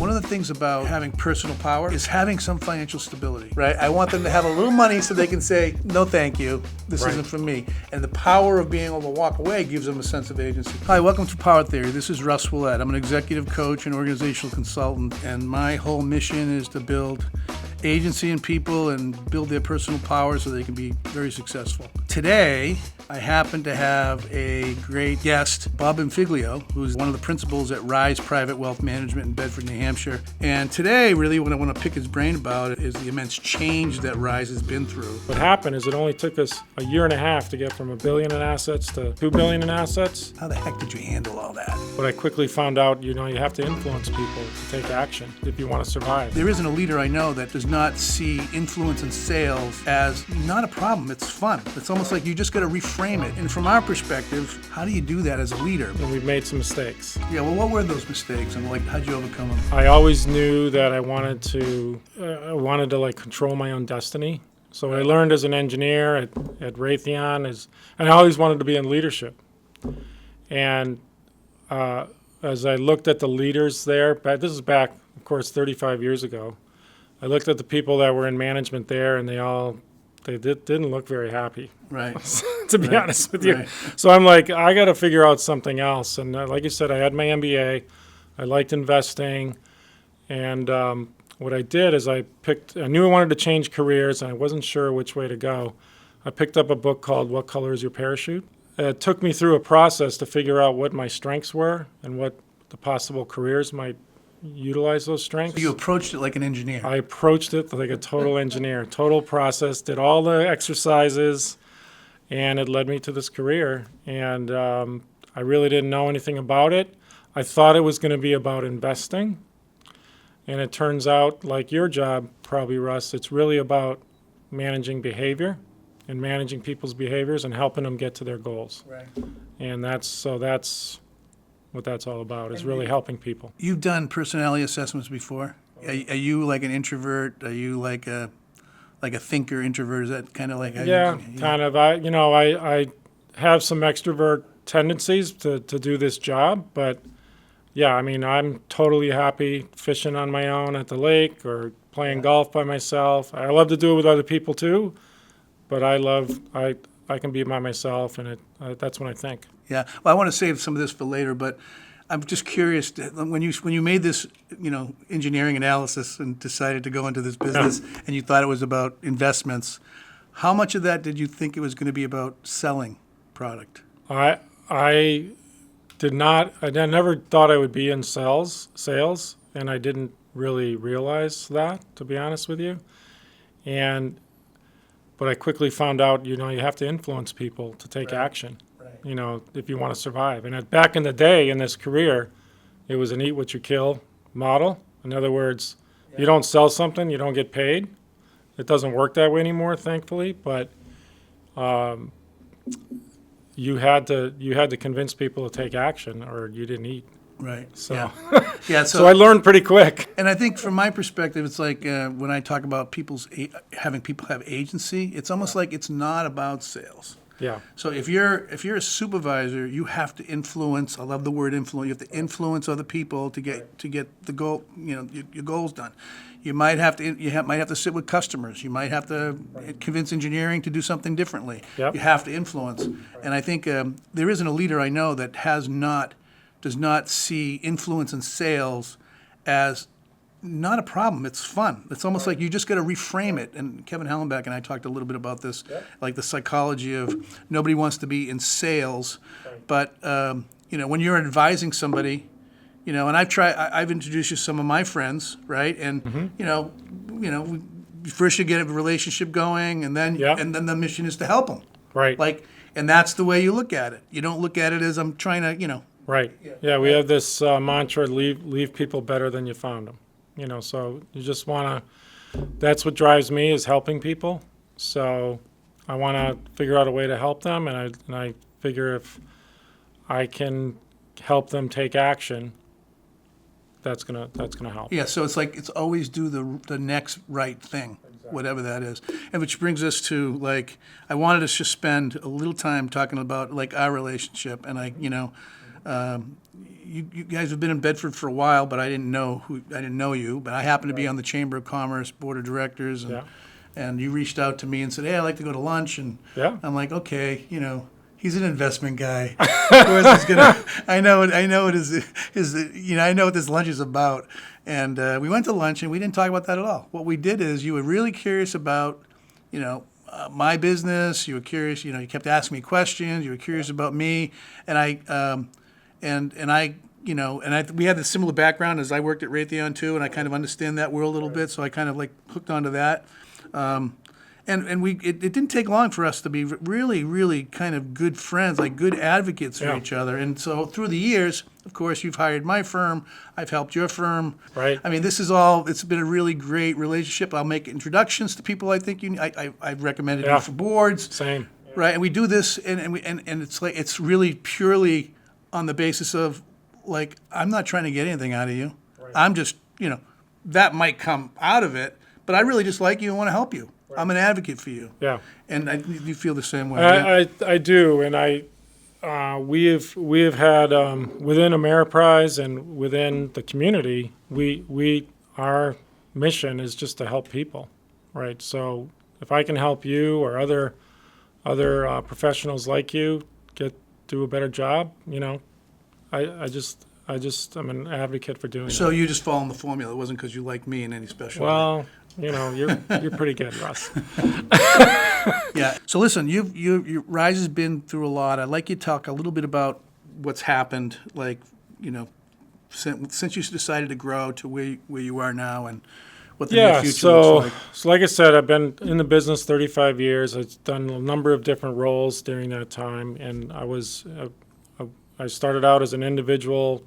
One of the things about having personal power is having some financial stability, right? I want them to have a little money so they can say, no, thank you, this isn't for me. And the power of being able to walk away gives them a sense of agency. Hi, welcome to Power Theory. This is Russ Ouellette. I'm an executive coach and organizational consultant, and my whole mission is to build agency in people and build their personal power so they can be very successful. Today, I happen to have a great guest, Bob Bonfiglio, who's one of the principals at Rise Private Wealth Management in Bedford, New Hampshire. And today, really, what I want to pick his brain about is the immense change that Rise has been through. What happened is it only took us a year and a half to get from $1 billion in assets to $2 billion in assets. How the heck did you handle all that? But I quickly found out, you have to influence people to take action if you want to survive. There isn't a leader I know that does not see influence in sales as not a problem. It's fun. It's almost like you just got to reframe it. And from our perspective, how do you do that as a leader? And we've made some mistakes. Yeah, well, what were those mistakes, and how'd you overcome them? I always knew that I wanted to control my own destiny. So I learned as an engineer at Raytheon, and I always wanted to be in leadership. And as I looked at the leaders there, this is back, of course, 35 years ago. I looked at the people that were in management there, and they didn't look very happy. Right. To be honest with you. Right. So I'm like, I got to figure out something else. And like you said, I had my MBA. I liked investing. And what I did is I knew I wanted to change careers, and I wasn't sure which way to go. I picked up a book called What Color is Your Parachute? It took me through a process to figure out what my strengths were and what the possible careers might utilize those strengths. So you approached it like an engineer. I approached it like a total engineer, total process, did all the exercises, and it led me to this career. And I really didn't know anything about it. I thought it was going to be about investing, and it turns out, like your job probably, Russ, it's really about managing behavior and managing people's behaviors and helping them get to their goals. Right. And that's what that's all about, is really helping people. You've done personality assessments before. Are you like an introvert? Are you like a thinker introvert? Is that kind of like how kind of. I have some extrovert tendencies to do this job, but yeah, I mean, I'm totally happy fishing on my own at the lake or playing golf by myself. I love to do it with other people too, but I can be by myself, and that's when I think. Yeah. Well, I want to save some of this for later, but I'm just curious, when you made this, engineering analysis and decided to go into this business, and you thought it was about investments, how much of that did you think it was going to be about selling product? I did not. I never thought I would be in sales, and I didn't really realize that, to be honest with you. But I quickly found out, you have to influence people to take action. If you want to survive. And back in the day in this career, it was an eat what you kill model. In other words, you don't sell something, you don't get paid. It doesn't work that way anymore, thankfully, but you had to convince people to take action, or you didn't eat. Right. So, yeah. So I learned pretty quick. And I think from my perspective, it's like when I talk about having people have agency, it's almost like it's not about sales. Yeah. So if you're a supervisor, you have to influence. I love the word influence. You have to influence other people to get the goal. Your goals done. You might have to sit with customers. You might have to convince engineering to do something differently. Yep. You have to influence. And I think there isn't a leader I know that does not see influence in sales as not a problem. It's fun. It's almost like you just got to reframe it. And Kevin Hallenbeck and I talked a little bit about this, like the psychology of nobody wants to be in sales, but when you're advising somebody, and I've introduced you to some of my friends, right? And first you get a relationship going, and then the mission is to help them, right? And that's the way you look at it. You don't look at it as I'm trying to, Right. Yeah, we have this mantra: leave people better than you found them. So you just want to, that's what drives me, is helping people. So I want to figure out a way to help them, and I figure if I can help them take action, that's gonna help. Yeah, so it's always do the next right thing, whatever that is. And which brings us to, I wanted us to spend a little time talking about, our relationship. And You guys have been in Bedford for a while, but I didn't know you. But I happened to be on the Chamber of Commerce board of directors, and you reached out to me and said, "Hey, I'd like to go to lunch." And I'm like, "Okay, he's an investment guy. Of course, he's gonna. I know what I know what this lunch is about." And we went to lunch, and we didn't talk about that at all. What we did is, you were really curious about, my business. You were curious. You kept asking me questions. You were curious about me, and we had a similar background as I worked at Raytheon too, and I kind of understand that world a little bit, so I kind of like hooked onto that. It didn't take long for us to be really, really kind of good friends, like good advocates for each other. And so through the years, of course, you've hired my firm, I've helped your firm. Right. I mean, it's been a really great relationship. I'll make introductions to people I think I've recommended you for boards. Same. Right, and we do this, and it's like it's really purely on the basis of, like, I'm not trying to get anything out of you. Right. I'm just, that might come out of it, but I really just like you and want to help you. Right. I'm an advocate for you. Yeah. And you feel the same way. I do, and we have had within Ameriprise and within the community, our mission is just to help people, right? So if I can help you or other professionals like you do a better job, I'm an advocate for doing that. So you just follow the formula. It wasn't because you like me in any special way. Well, you're pretty good, Russ. Yeah. So listen, your Rise has been through a lot. I'd like you to talk a little bit about what's happened, like, since you decided to grow to where you are now, and what the near future looks like. So like I said, I've been in the business 35 years. I've done a number of different roles during that time, and I started out as an individual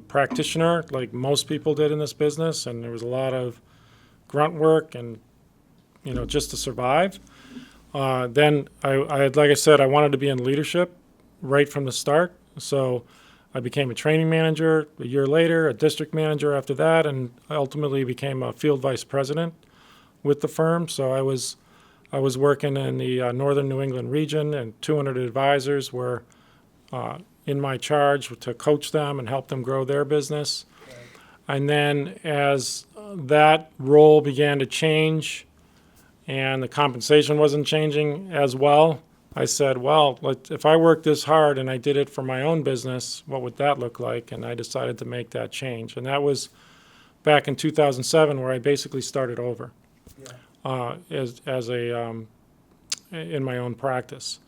practitioner, like most people did in this business, and there was a lot of grunt work and just to survive. Then like I said, I wanted to be in leadership right from the start, so I became a training manager a year later, a district manager after that, and I ultimately became a field vice president with the firm. So I was working in the northern New England region, and 200 advisors were in my charge to coach them and help them grow their business. Right. And then as that role began to change and the compensation wasn't changing as well, I said, well, if I worked this hard and I did it for my own business, what would that look like? And I decided to make that change. And that was back in 2007, where I basically started over in my own practice.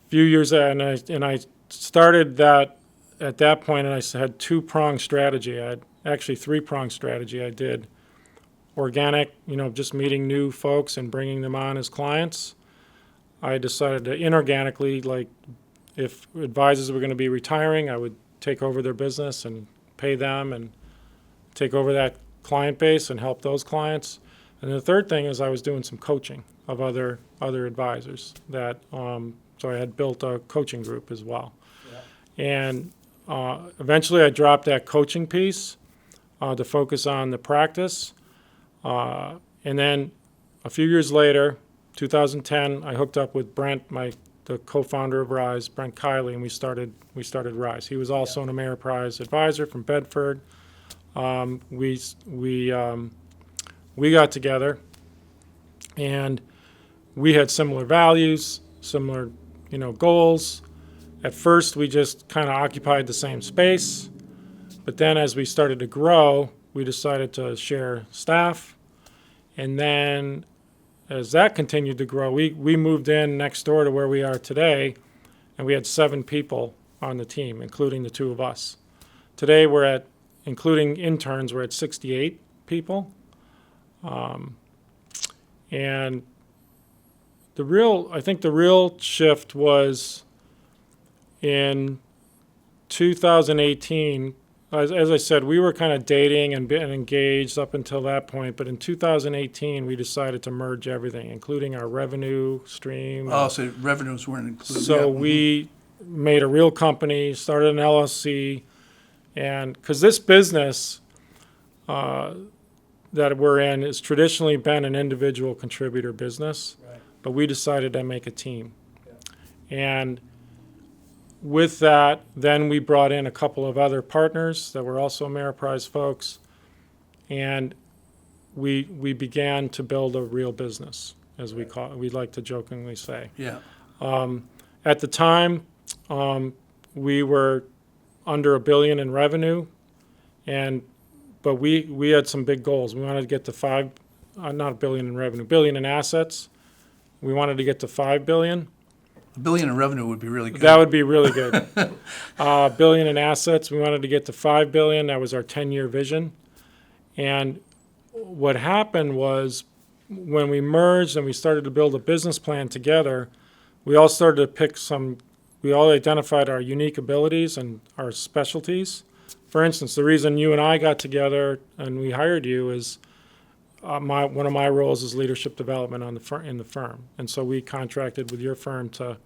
Few years, and I started that at that point, and I had two-pronged strategy. I had actually three-pronged strategy. I did organic, just meeting new folks and bringing them on as clients. I decided to inorganically, like if advisors were going to be retiring, I would take over their business and pay them and take over that client base and help those clients. And the third thing is I was doing some coaching of other advisors that. So I had built a coaching group as well. Yeah. And eventually I dropped that coaching piece to focus on the practice. And then a few years later, 2010, I hooked up with Brent, the co-founder of Rise, Brent Kiley, and we started Rise. He was also an Ameriprise advisor from Bedford. We got together, and we had similar values, similar goals. At first, we just kind of occupied the same space, but then as we started to grow, we decided to share staff, and then as that continued to grow, we moved in next door to where we are today, and we had 7 people on the team, including the 2 of us. Today, including interns, we're at 68 people, and I think the real shift was in 2018. As I said, we were kind of dating and engaged up until that point, but in 2018, we decided to merge everything, including our revenue stream. Oh, so revenues weren't included. So we made a real company, started an LLC, and because this business that we're in has traditionally been an individual contributor business. Right. But we decided to make a team. Yeah. And with that, then we brought in a couple of other partners that were also Ameriprise folks, and we began to build a real business, as we like to jokingly say. Yeah. At the time, we were under $1 billion in revenue, but we had some big goals. We wanted to get to not $1 billion in revenue, $1 billion in assets. We wanted to get to $5 billion. $1 billion in revenue would be really good. That would be really good. $1 billion in assets. We wanted to get to $5 billion. That was our 10-year vision. And what happened was, when we merged and we started to build a business plan together, we all started to pick we all identified our unique abilities and our specialties. For instance, the reason you and I got together and we hired you is one of my roles is leadership development in the firm. And so we contracted with your firm to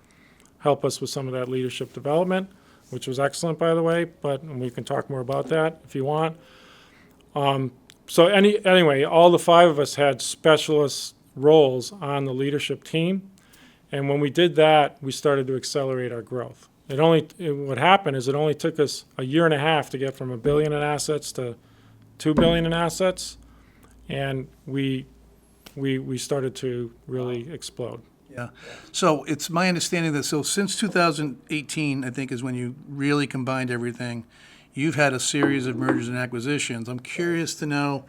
help us with some of that leadership development, which was excellent, by the way, but we can talk more about that if you want. Anyway, all the 5 of us had specialist roles on the leadership team. And when we did that, we started to accelerate our growth. What happened is it only took us a year and a half to get from $1 billion in assets to $2 billion in assets. And we started to really explode. Yeah. So it's my understanding that since 2018, I think, is when you really combined everything, you've had a series of mergers and acquisitions. I'm curious to know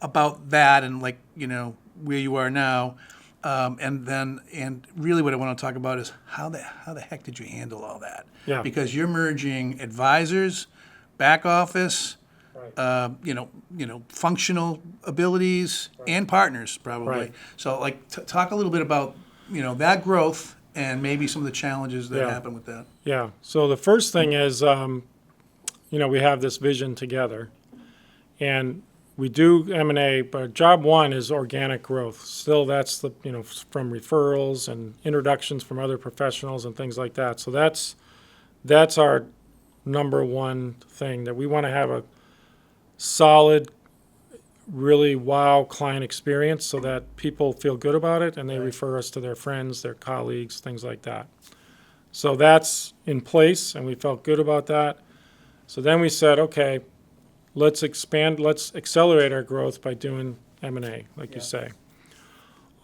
about that and where you are now. And really what I want to talk about is how the heck did you handle all that? Yeah. Because you're merging advisors, back office, functional abilities, and partners probably. Right. So talk a little bit about, that growth and maybe some of the challenges that happen with that. Yeah. So the first thing is, we have this vision together, and we do M&A, but job one is organic growth. Still, that's from referrals and introductions from other professionals and things like that. So that's our number one thing, that we want to have a solid, really wow client experience so that people feel good about it and they refer us to their friends, their colleagues, things like that. So that's in place, and we felt good about that. So then we said, okay, let's accelerate our growth by doing M&A, like you say.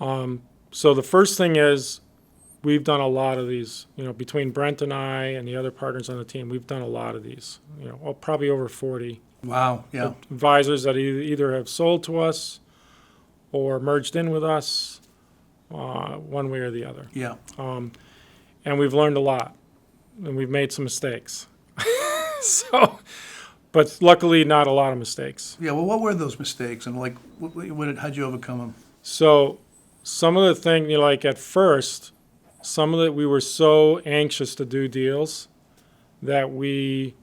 So the first thing is, we've done a lot of these, between Brent and I and the other partners on the team, we've done a lot of these, probably over 40. Wow, yeah. Advisors that either have sold to us or merged in with us, one way or the other. Yeah. And we've learned a lot, and we've made some mistakes. But luckily, not a lot of mistakes. Yeah, well, what were those mistakes, and how'd you overcome them? So some of the things, at first, we were so anxious to do deals that we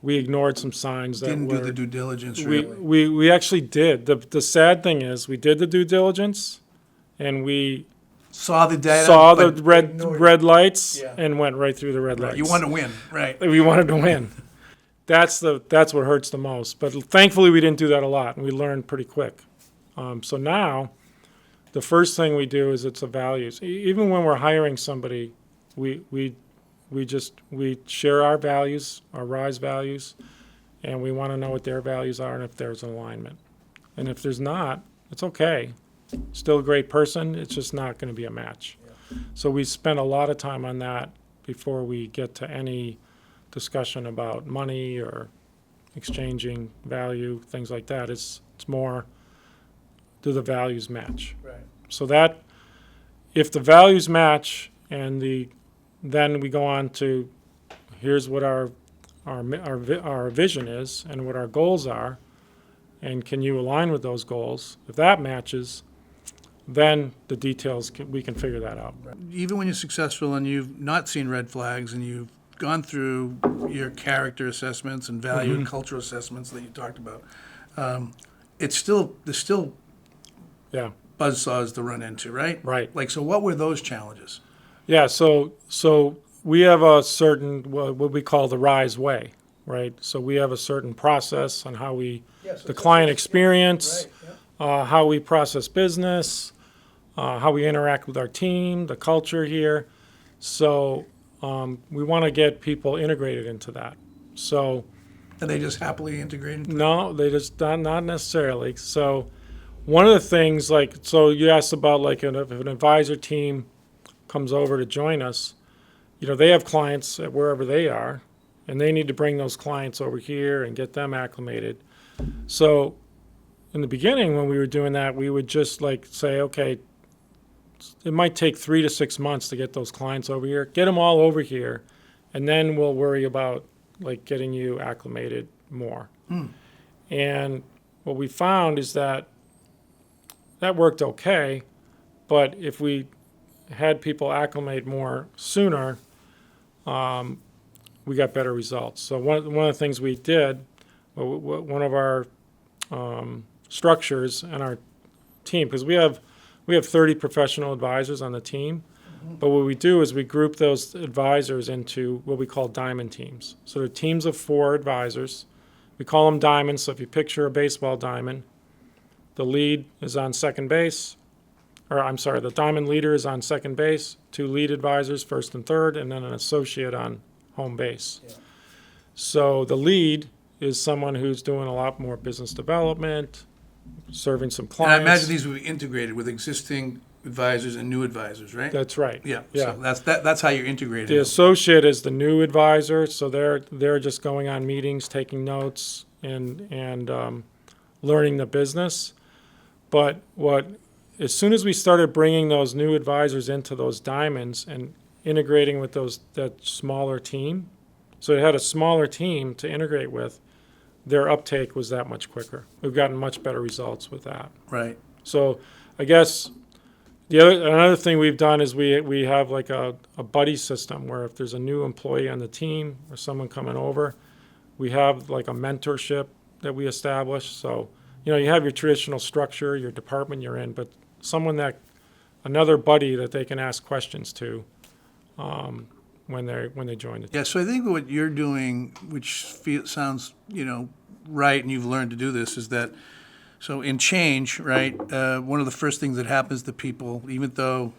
ignored some signs that Didn't do the due diligence, really. We actually did. The sad thing is, we did the due diligence, and we saw the data, saw the red lights, and went right through the red lights. You wanted to win, right? We wanted to win. That's what hurts the most. But thankfully, we didn't do that a lot, and we learned pretty quick. So now, the first thing we do is it's the values. Even when we're hiring somebody, we share our values, our RISE values, and we want to know what their values are and if there's an alignment. And if there's not, it's okay. Still a great person. It's just not going to be a match. Yeah. So we spend a lot of time on that before we get to any discussion about money or exchanging value, things like that. It's more, do the values match? Right. So that, if the values match, and then we go on to, here's what our vision is and what our goals are, and can you align with those goals? If that matches, then the details, we can figure that out. Even when you're successful and you've not seen red flags and you've gone through your character assessments and value and cultural assessments that you talked about, there's still buzzsaws to run into, right? Right. So what were those challenges? Yeah, so we have a certain, what we call the RISE way, right? So we have a certain process on how the client experience, how we process business, how we interact with our team, the culture here. So we want to get people integrated into that. So Are they just happily integrated? no, they just not necessarily. So one of the things, like, so you asked about like if an advisor team comes over to join us, they have clients at wherever they are, and they need to bring those clients over here and get them acclimated. So in the beginning, when we were doing that, we would just like say, okay, it might take 3 to 6 months to get those clients over here, get them all over here, and then we'll worry about like getting you acclimated more. And what we found is that worked okay, but if we had people acclimate more sooner, we got better results. So one of the things we did, one of our structures and our team, because we have 30 professional advisors on the team, but what we do is we group those advisors into what we call diamond teams. So they're teams of 4 advisors. We call them diamonds. So if you picture a baseball diamond, the lead is on second base, the diamond leader is on second base, 2 lead advisors, first and third, and then an associate on home base. Yeah. So the lead is someone who's doing a lot more business development, serving some clients. And I imagine these would be integrated with existing advisors and new advisors, right? That's right. Yeah. So that's how you're integrated. The associate is the new advisor, so they're just going on meetings, taking notes, and learning the business. But as soon as we started bringing those new advisors into those diamonds and integrating with that smaller team, so it had a smaller team to integrate with, their uptake was that much quicker. We've gotten much better results with that. Right. So I guess another thing we've done is we have like a buddy system where if there's a new employee on the team or someone coming over, we have like a mentorship that we establish. So you have your traditional structure, your department you're in, but another buddy that they can ask questions to when they join the team. Yeah, so I think what you're doing, which sounds, right, and you've learned to do this, is that, so in change, right, one of the first things that happens to people, even though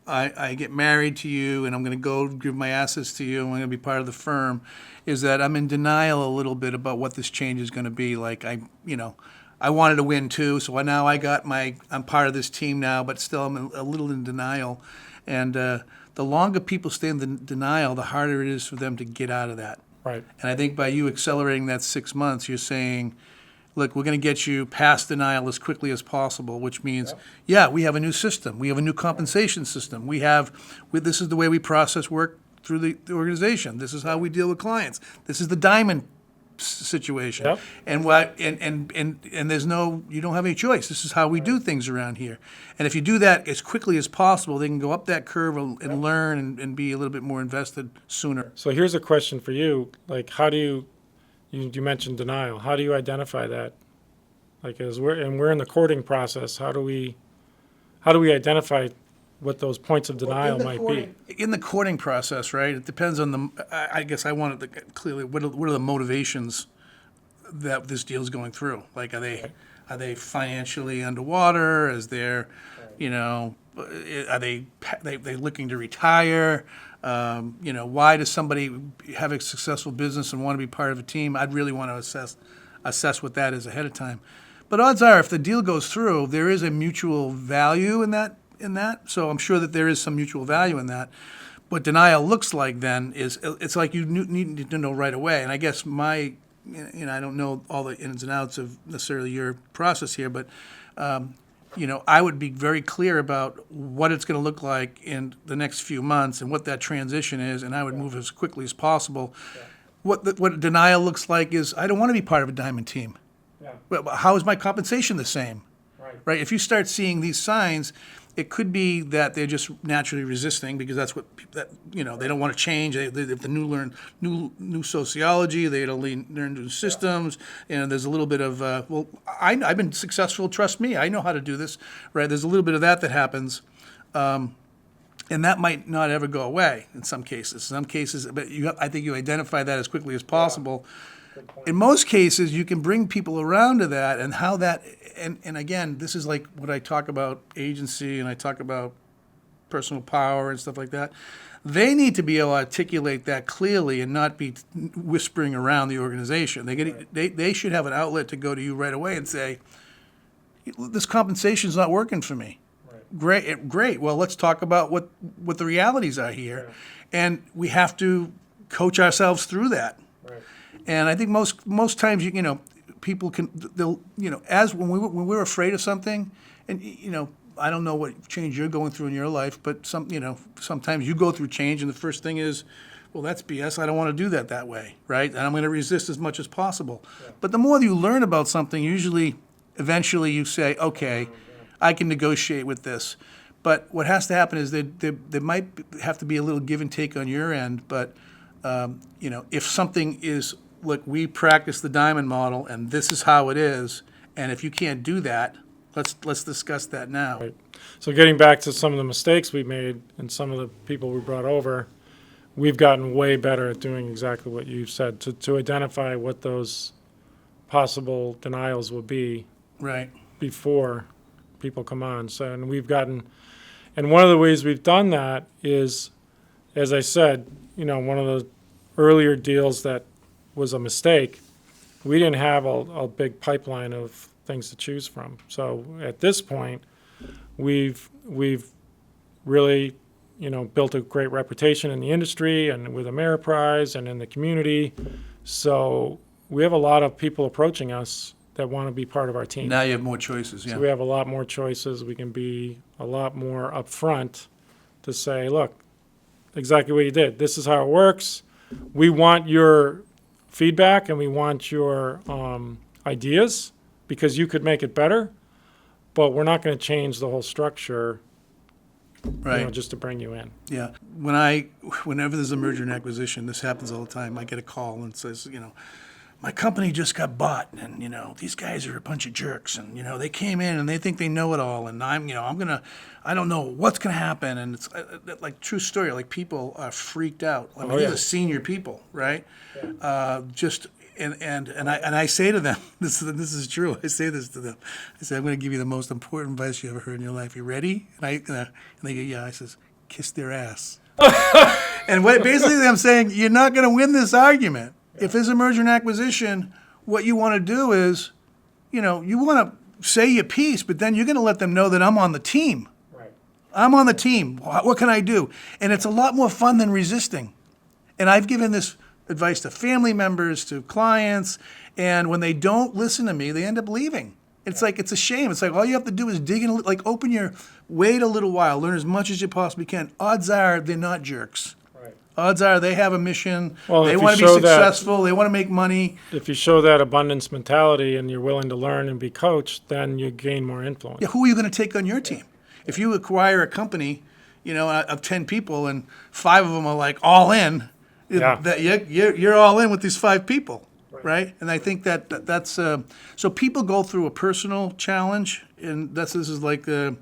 I get married to you and I'm going to go give my assets to you and I'm going to be part of the firm, is that I'm in denial a little bit about what this change is going to be. Like I wanted to win too, so now I'm part of this team now, but still I'm a little in denial. And the longer people stay in the denial, the harder it is for them to get out of that. Right. And I think by you accelerating that 6 months, you're saying, look, we're going to get you past denial as quickly as possible, which means, we have a new system. We have a new compensation system. This is the way we process work through the organization. This is how we deal with clients. This is the diamond situation. Yep. And there's you don't have any choice. This is how we do things around here. And if you do that as quickly as possible, they can go up that curve and learn and be a little bit more invested sooner. So here's a question for you. Like, how do you mentioned denial. How do you identify that? Like, we're in the courting process. How do we identify what those points of denial might be? In the courting process, right? It depends on I guess I wanted to clearly. What are the motivations that this deal is going through? Like, are they financially underwater? Is there, are they looking to retire? Why does somebody have a successful business and want to be part of a team? I'd really want to assess what that is ahead of time. But odds are, if the deal goes through, there is a mutual value in that. So I'm sure that there is some mutual value in that. What denial looks like then is it's like you need to know right away. And I guess I don't know all the ins and outs of necessarily your process here, but I would be very clear about what it's going to look like in the next few months and what that transition is, and I would move as quickly as possible. Yeah. What denial looks like is I don't want to be part of a diamond team. Yeah. Well, how is my compensation the same? Right? If you start seeing these signs, it could be that they're just naturally resisting because that's what they don't want to change. They have to learn new sociology. They learn new systems. There's a little bit of I've been successful. Trust me, I know how to do this. Right? There's a little bit of that happens, and that might not ever go away in some cases. But I think you identify that as quickly as possible. In most cases, you can bring people around to that and how that. And again, this is like what I talk about agency and I talk about personal power and stuff like that. They need to be able to articulate that clearly and not be whispering around the organization. They should have an outlet to go to you right away and say, this compensation's not working for me. Great. Well, let's talk about what the realities are here. Yeah. And we have to coach ourselves through that. Right. And I think most times, people as when we're afraid of something, and, I don't know what change you're going through in your life, but sometimes you go through change and the first thing is, well, that's BS. I don't want to do that way, right? And I'm going to resist as much as possible. Yeah. But the more you learn about something, eventually you say, okay, I can negotiate with this. But what has to happen is there might have to be a little give and take on your end. But, if something is, look, we practice the diamond model and this is how it is, and if you can't do that, let's discuss that now. Right. So getting back to some of the mistakes we made and some of the people we brought over, we've gotten way better at doing exactly what you said, to identify what those possible denials will be Right. before people come on. So, and one of the ways we've done that is, as I said, one of the earlier deals that was a mistake, we didn't have a big pipeline of things to choose from. So at this point, we've really, built a great reputation in the industry and with Ameriprise and in the community. So we have a lot of people approaching us that want to be part of our team. Now you have more choices, yeah. So we have a lot more choices. We can be a lot more upfront to say, look, exactly what you did. This is how it works. We want your feedback and we want your ideas because you could make it better, but we're not going to change the whole structure, Right. just to bring you in. Yeah. Whenever there's a merger and acquisition, this happens all the time. I get a call and it says, my company just got bought, and these guys are a bunch of jerks, and they came in and they think they know it all, and I don't know what's gonna happen, and it's like true story. Like people are freaked out. I mean, these are senior people, right? Yeah. And I say to them, this is true. I say this to them. I say, I'm going to give you the most important advice you ever heard in your life. You ready? And they go, yeah. I says, kiss their ass. And basically I'm saying, you're not going to win this argument. If there's a merger and acquisition, what you want to do is, you want to say your piece, but then you're going to let them know that I'm on the team. Right. I'm on the team. What can I do? And it's a lot more fun than resisting. And I've given this advice to family members, to clients, and when they don't listen to me, they end up leaving. It's like, it's a shame. It's like all you have to do is dig in, wait a little while, learn as much as you possibly can. Odds are they're not jerks. Right. Odds are they have a mission, they want to be successful, they want to make money. If you show that abundance mentality and you're willing to learn and be coached, then you gain more influence. Yeah, who are you going to take on your team? If you acquire a company, of 10 people and 5 of them are like all in, that you're all in with these 5 people, right? And I think that's so people go through a personal challenge, and this is like the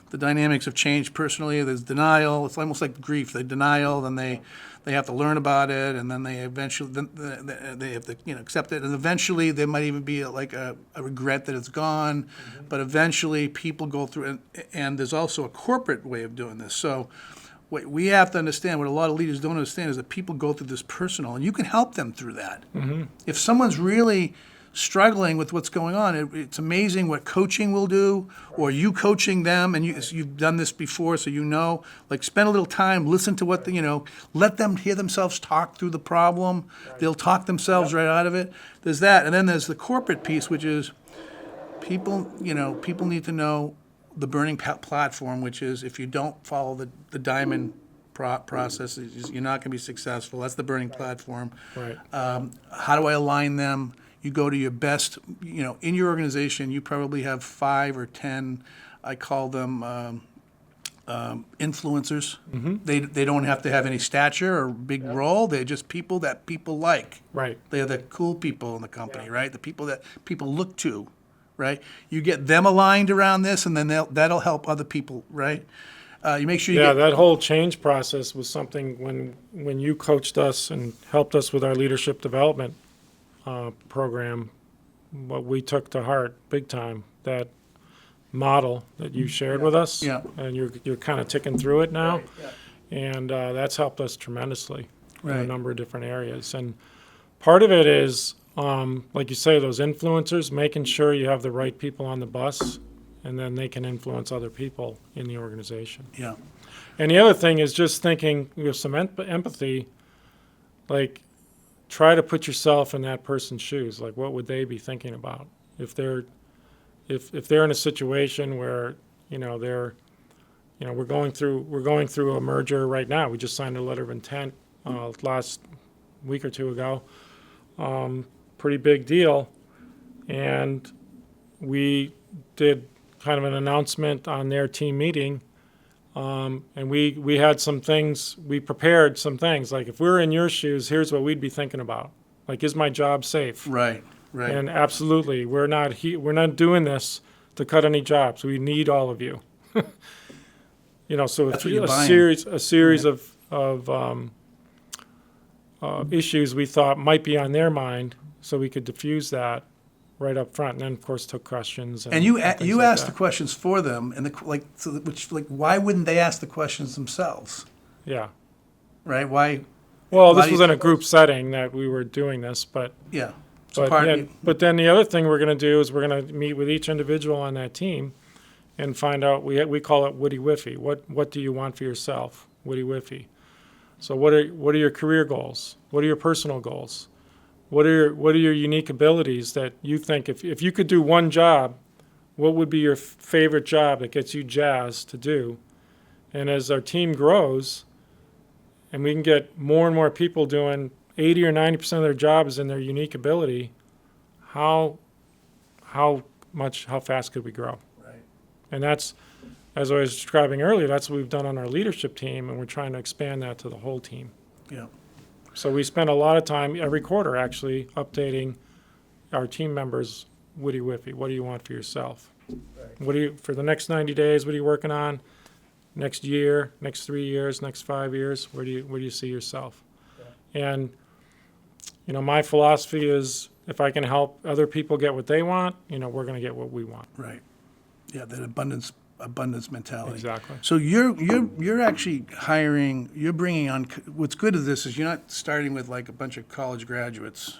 dynamics of change personally. There's denial. It's almost like grief. They denial, then they have to learn about it, and then they eventually they have to accept it, and eventually there might even be a regret that it's gone, but eventually people go through, and there's also a corporate way of doing this. So what we have to understand, what a lot of leaders don't understand, is that people go through this personal, and you can help them through that. Mm-hmm. If someone's really struggling with what's going on, it's amazing what coaching will do, or you coaching them, and you've done this before, so spend a little time, listen to what let them hear themselves talk through the problem. Right. They'll talk themselves right out of it. There's that, and then there's the corporate piece, which is people need to know the burning platform, which is if you don't follow the diamond process, you're not going to be successful. That's the burning platform. Right. How do I align them? You go to your best, in your organization, you probably have 5 or 10, I call them influencers. Mm-hmm. They don't have to have any stature or big role. They're just people that people like. Right. They're the cool people in the company, right? The people that people look to. Right, you get them aligned around this, and then that'll help other people. Right, you make sure. That whole change process was something when you coached us and helped us with our leadership development program. What we took to heart big time, that model that you shared with us. Yeah. And you're kind of ticking through it now. Right, yeah. And that's helped us tremendously in a Right. number of different areas. And part of it is, like you say, those influencers, making sure you have the right people on the bus, and then they can influence other people in the organization. Yeah. And the other thing is just thinking with some empathy, like try to put yourself in that person's shoes. Like, what would they be thinking about if they're in a situation where we're going through a merger right now. We just signed a letter of intent last week or two ago. Pretty big deal, and we did kind of an announcement on their team meeting. And we had some things, we prepared some things, like if we were in your shoes, here's what we'd be thinking about. Like, is my job safe? Right. Right. And absolutely, we're not doing this to cut any jobs. We need all of you. So That's what you're a buying. series of issues we thought might be on their mind, so we could diffuse that right up front, and then of course took questions. And you things you like asked that. the questions for them, and why wouldn't they ask the questions themselves? Yeah. Right? Why? Well, Why this do was you- in a group setting that we were doing this, but Yeah. So but then the other thing we're going to do is we're going to meet with each individual on that team and find out. We call it Woody Whiffy. What do you want for yourself, Woody Whiffy? So what are your career goals? What are your personal goals? What are your unique abilities that you think if you could do one job, what would be your favorite job that gets you jazzed to do? And as our team grows, and we can get more and more people doing 80 or 90% of their jobs in their unique ability, how fast could we grow? Right. And that's, as I was describing earlier, that's what we've done on our leadership team, and we're trying to expand that to the whole team. Yeah. So we spend a lot of time every quarter actually updating our team members, Woody Whiffy, what do you want for yourself? Right. For the next 90 days, what are you working on? Next year, next 3 years, next 5 years, where do you see yourself? Yeah. And my philosophy is if I can help other people get what they want, we're going to get what we want. Right. Yeah, that abundance mentality. Exactly. So you're actually hiring. You're bringing on. What's good of this is you're not starting with like a bunch of college graduates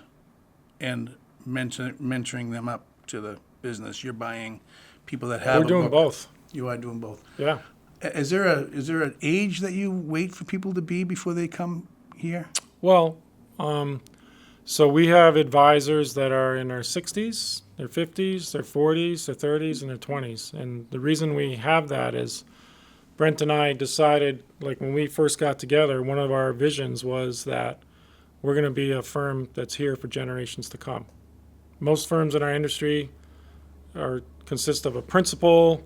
and mentoring them up to the business. You're buying people that have. We're doing both. You are doing both. Yeah. Is there an age that you wait for people to be before they come here? Well, so we have advisors that are in their 60s, their 50s, their 40s, their 30s, and their 20s. And the reason we have that is Brent and I decided, like when we first got together, one of our visions was that we're going to be a firm that's here for generations to come. Most firms in our industry consist of a principal,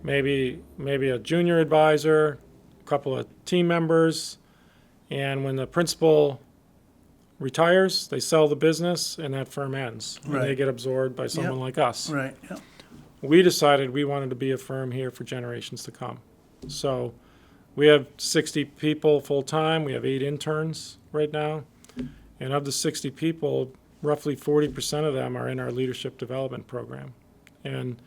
maybe a junior advisor, a couple of team members, and when the principal retires, they sell the business, and that firm ends. And Right. they get absorbed by someone Yep. like us. Right. Yeah. We decided we wanted to be a firm here for generations to come. So we have 60 people full-time. We have 8 interns right now. And of the 60 people, roughly 40% of them are in our leadership development program. And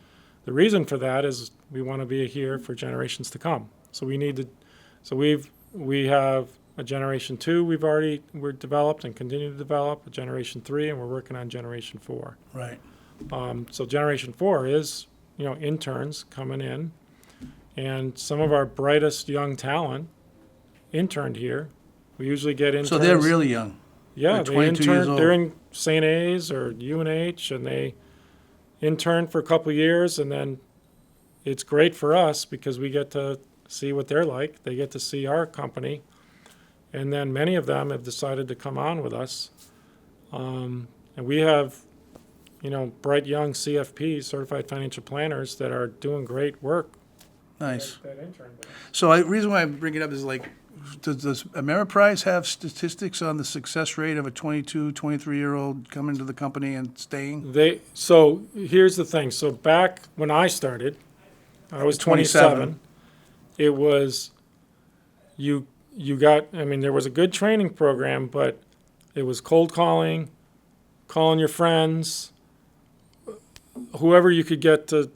the reason for that is we want to be here for generations to come. So we have a generation 2 we're developed and continue to develop, a generation 3, and we're working on generation 4. Right. So generation 4 is, interns coming in, and some of our brightest young talent interned here. We usually get interns. So they're really young. Yeah, they're they 22 years intern. old. They're in St. A's or UNH, and they intern for a couple of years, and then it's great for us because we get to see what they're like. They get to see our company, and then many of them have decided to come on with us. And we have, bright young CFPs, certified financial planners, that are doing great work. Nice. That intern with us. So the reason why I bring it up is like, does Ameriprise have statistics on the success rate of a 22, 23-year-old coming to the company and staying? So here's the thing. So back when I started, I was 27. It was, there was a good training program, but it was cold calling your friends, whoever you could get to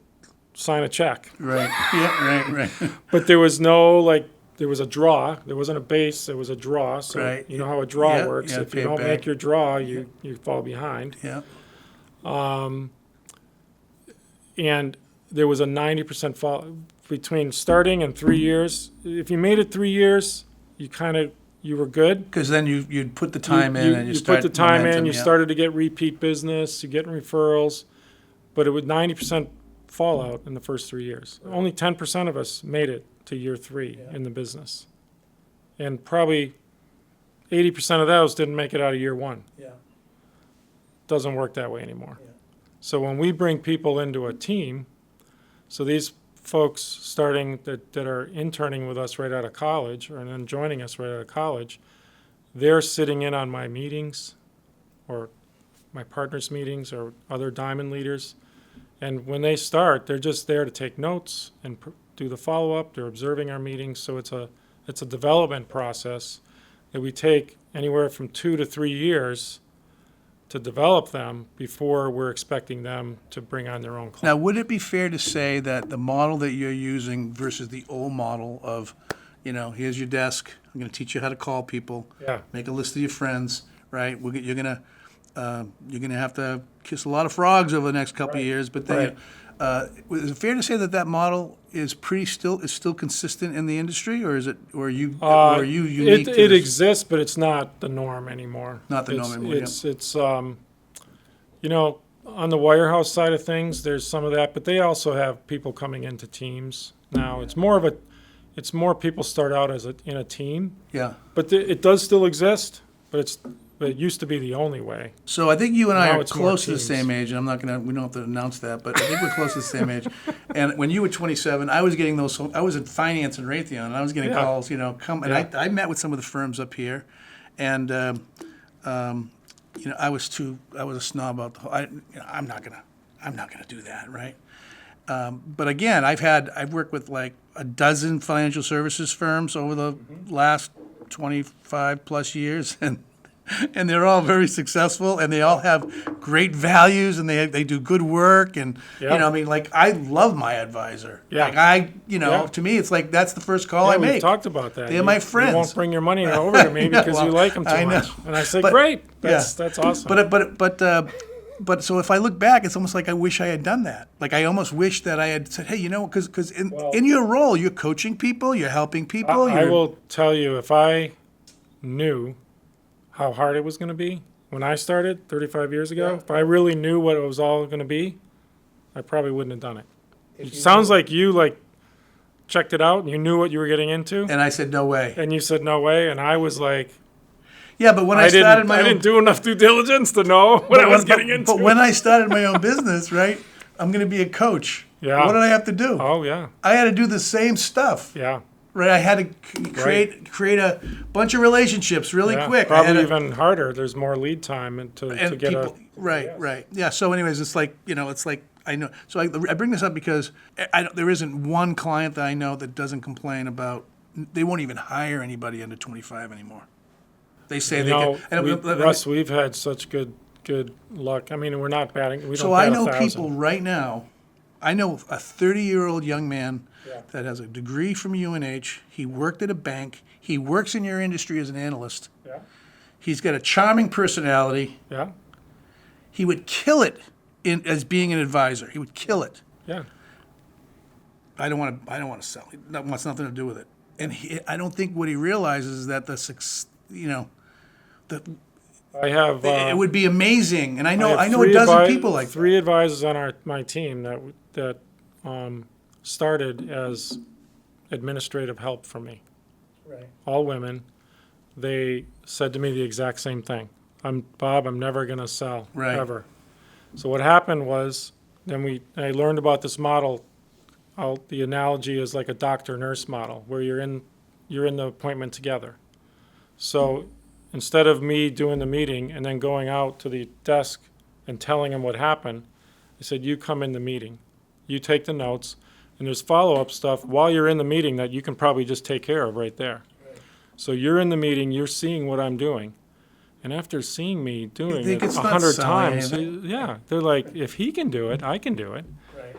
sign a check. Right. Yeah. Right. But there was no there was a draw. There wasn't a base. There was a draw. So Right. you know how a draw Yeah, works. yeah, If pay you it don't back. make your draw, you fall behind. Yeah. And there was a 90% fall between starting and 3 years. If you made it 3 years, you were good. Because then you'd put the time in and you start put the time momentum, in. You yeah. started to get repeat business. You get referrals, but it was 90% fallout in the first 3 years. Only 10% of us made it to year 3 in the business, and probably 80% of those didn't make it out of year 1. Yeah. Doesn't work that way anymore. Yeah. So when we bring people into a team, so these folks starting that are interning with us right out of college and then joining us right out of college, they're sitting in on my meetings or my partners' meetings or other diamond leaders. And when they start, they're just there to take notes and do the follow-up. They're observing our meetings. So it's a development process that we take anywhere from 2 to 3 years to develop them before we're expecting them to bring on their own clients. Now, would it be fair to say that the model that you're using versus the old model of, here's your desk, I'm going to teach you how to call people, Yeah. make a list of your friends, right? You're going to have to kiss a lot of frogs over the next couple of years, but then, is it fair to say that model is still consistent in the industry, or are you unique? It to this? exists, but it's not the norm anymore. Not the norm anymore, It's on the wirehouse side of things, there's some of that, but they also have people coming into teams now. It's more people start out in a team, Yeah. but it does still exist, but it used to be the only way. So I think you and I Now are it's more close to the teams. same age, and we don't have to announce that, but I think we're close to the same age. And when you were 27, I was getting I was in finance in Raytheon, and I was getting Yeah. calls, come, and I met with some of the firms up here, and, I was a snob about the whole, I'm not gonna do that, right? But again, I've worked with like a dozen financial services firms over the last 25 plus years, and they're all very successful, and they all have great values, and they do good work, and Yeah. I love my advisor. Yeah. Yeah. To me, it's like that's the first call I We've make. talked about that. They're my friends. You won't bring your money over to me because Well, you like them too I know. much. And I say, But- great, that's awesome. But so if I look back, it's almost like I wish I had done that. Like I almost wish that I had said, hey, because in your role, you're coaching people, you're helping people. I will tell you, if I knew how hard it was going to be when I started 35 years ago, if I really knew what it was all going to be, I probably wouldn't have done it. It sounds like you checked it out and you knew what you were getting into, And I said, no way. and you said no way, and I was like, Yeah, but when I started my I own, didn't do enough due diligence to know what I was getting into. But when I started my own business, right, I'm going to be a coach. Yeah. What did I have to do? Oh yeah, I had to do the same stuff. yeah. Right, I had to create a bunch of relationships really Yeah, quick. I probably had to- even harder. There's more lead time to and get people, right. Yeah. So, anyways, it's like I know. So I bring this up because there isn't one client that I know that doesn't complain about. They won't even hire anybody under 25 anymore. They say Russ, we've had such good luck. I mean, we're not batting. We don't So bat I know 1,000. people right now. I know a 30-year-old young man that has a degree from UNH. He worked at a bank. He works in your industry as an analyst. Yeah, He's got a charming personality. yeah, He would kill it as being an advisor. He would kill it. yeah. I don't want to sell. That wants nothing to do with it. And I don't think what he realizes is that I have. it would be amazing. And I know have a three dozen people like that. 3 advisors on my team that started as administrative help for me. Right. All women. They said to me the exact same thing. Bob, I'm never going to sell, Right. ever. So what happened was, I learned about this model. The analogy is like a doctor-nurse model, where you're in the appointment together. So instead of me doing the meeting and then going out to the desk and telling them what happened, I said, you come in the meeting, you take the notes, and there's follow-up stuff while you're in the meeting that you can probably just take care of right there. So you're in the meeting, you're seeing what I'm doing. And after seeing me doing think it it's not 100 selling times, anything? yeah, they're like, if he can do it, I can do it. Right.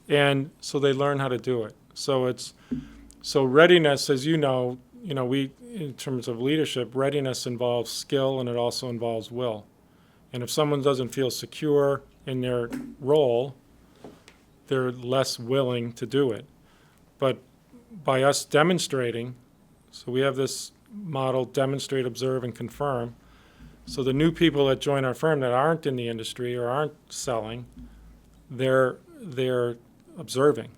And so they learn how to do it. So readiness, as we, in terms of leadership, readiness involves skill and it also involves will. And if someone doesn't feel secure in their role, they're less willing to do it. But by us demonstrating, so we have this model, demonstrate, observe, and confirm. So the new people that join our firm that aren't in the industry or aren't selling, they're observing.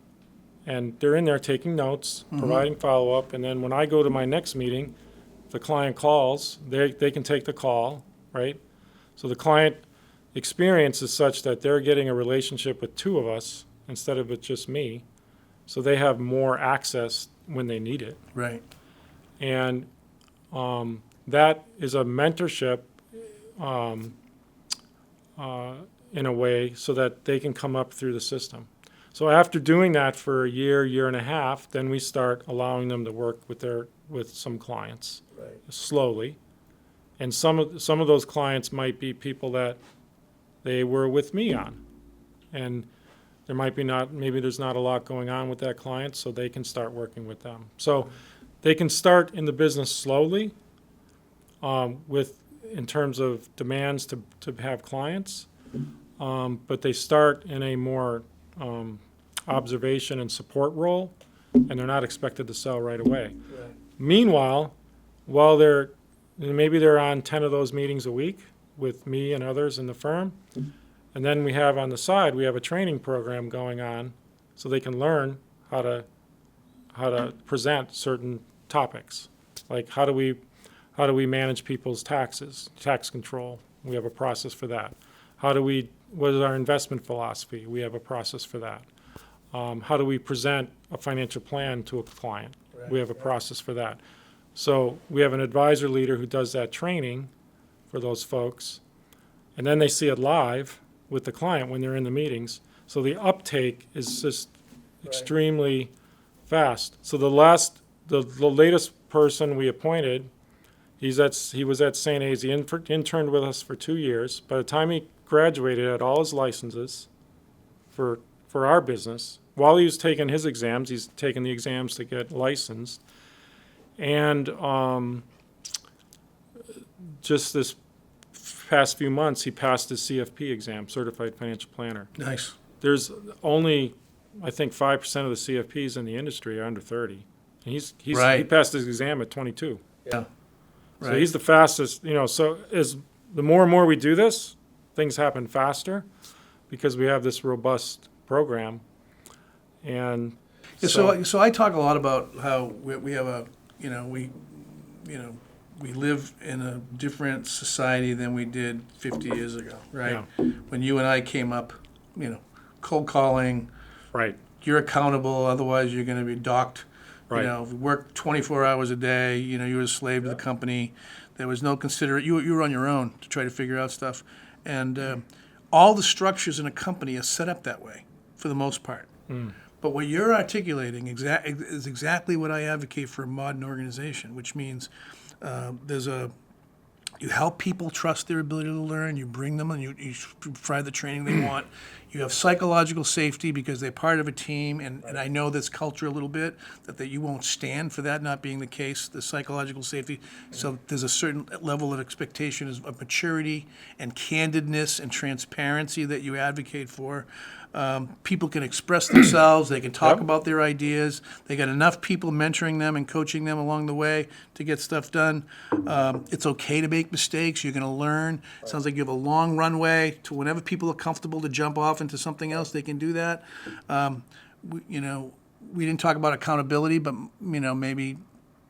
And they're in there taking notes, providing follow-up, and then when I go to my next meeting, if the client calls, they can take the call, right? So the client experience is such that they're getting a relationship with two of us instead of with just me, so they have more access when they need it. Right. And that is a mentorship in a way so that they can come up through the system. So after doing that for a year and a half, then we start allowing them to work with some clients slowly. And some of those clients might be people that they were with me on. And there might be maybe there's not a lot going on with that client, so they can start working with them. So they can start in the business slowly in terms of demands to have clients, but they start in a more observation and support role, and they're not expected to sell right away. Right. Meanwhile, while maybe they're on 10 of those meetings a week with me and others in the firm, and then we have on the side, we have a training program going on so they can learn how to present certain topics, like how do we manage people's taxes, tax control. We have a process for that. What is our investment philosophy? We have a process for that. How do we present a financial plan to a client? Right. We have a process for that. So we have an advisor leader who does that training for those folks, and then they see it live with the client when they're in the meetings. So the uptake is just extremely fast. So the latest person we appointed, he was at St. A's. He interned with us for 2 years. By the time he graduated, had all his licenses for our business. While he was taking his exams, he's taking the exams to get licensed. And just this past few months, he passed his CFP exam, Certified Financial Planner. Nice. There's only, I think, 5% of the CFPs in the industry are under 30. And he passed his exam at 22. Yeah. So he's the fastest, so as the more and more we do this, things happen faster because we have this robust program. And so I talk a lot about how we have we live in a different society than we did 50 years ago, right? Yeah. When you and I came up, cold calling. Right. You're accountable, otherwise you're going to be docked. Right. If you work 24 hours a day, you were a slave to the company. There was no you were on your own to try to figure out stuff. And all the structures in a company are set up that way for the most part. Mm. But what you're articulating is exactly what I advocate for a modern organization, which means you help people trust their ability to learn, you bring them and you provide the training they want. You have psychological safety because they're part of a team, and I know this culture a little bit, that you won't stand for that not being the case, the psychological safety. So there's a certain level of expectation of maturity and candidness and transparency that you advocate for. People can express themselves, they can talk about their ideas, they got enough people mentoring them and coaching them along the way to get stuff done. It's okay to make mistakes, you're going to learn. It sounds like you have a long runway to whenever people are comfortable to jump off into something else, they can do that. We didn't talk about accountability, but maybe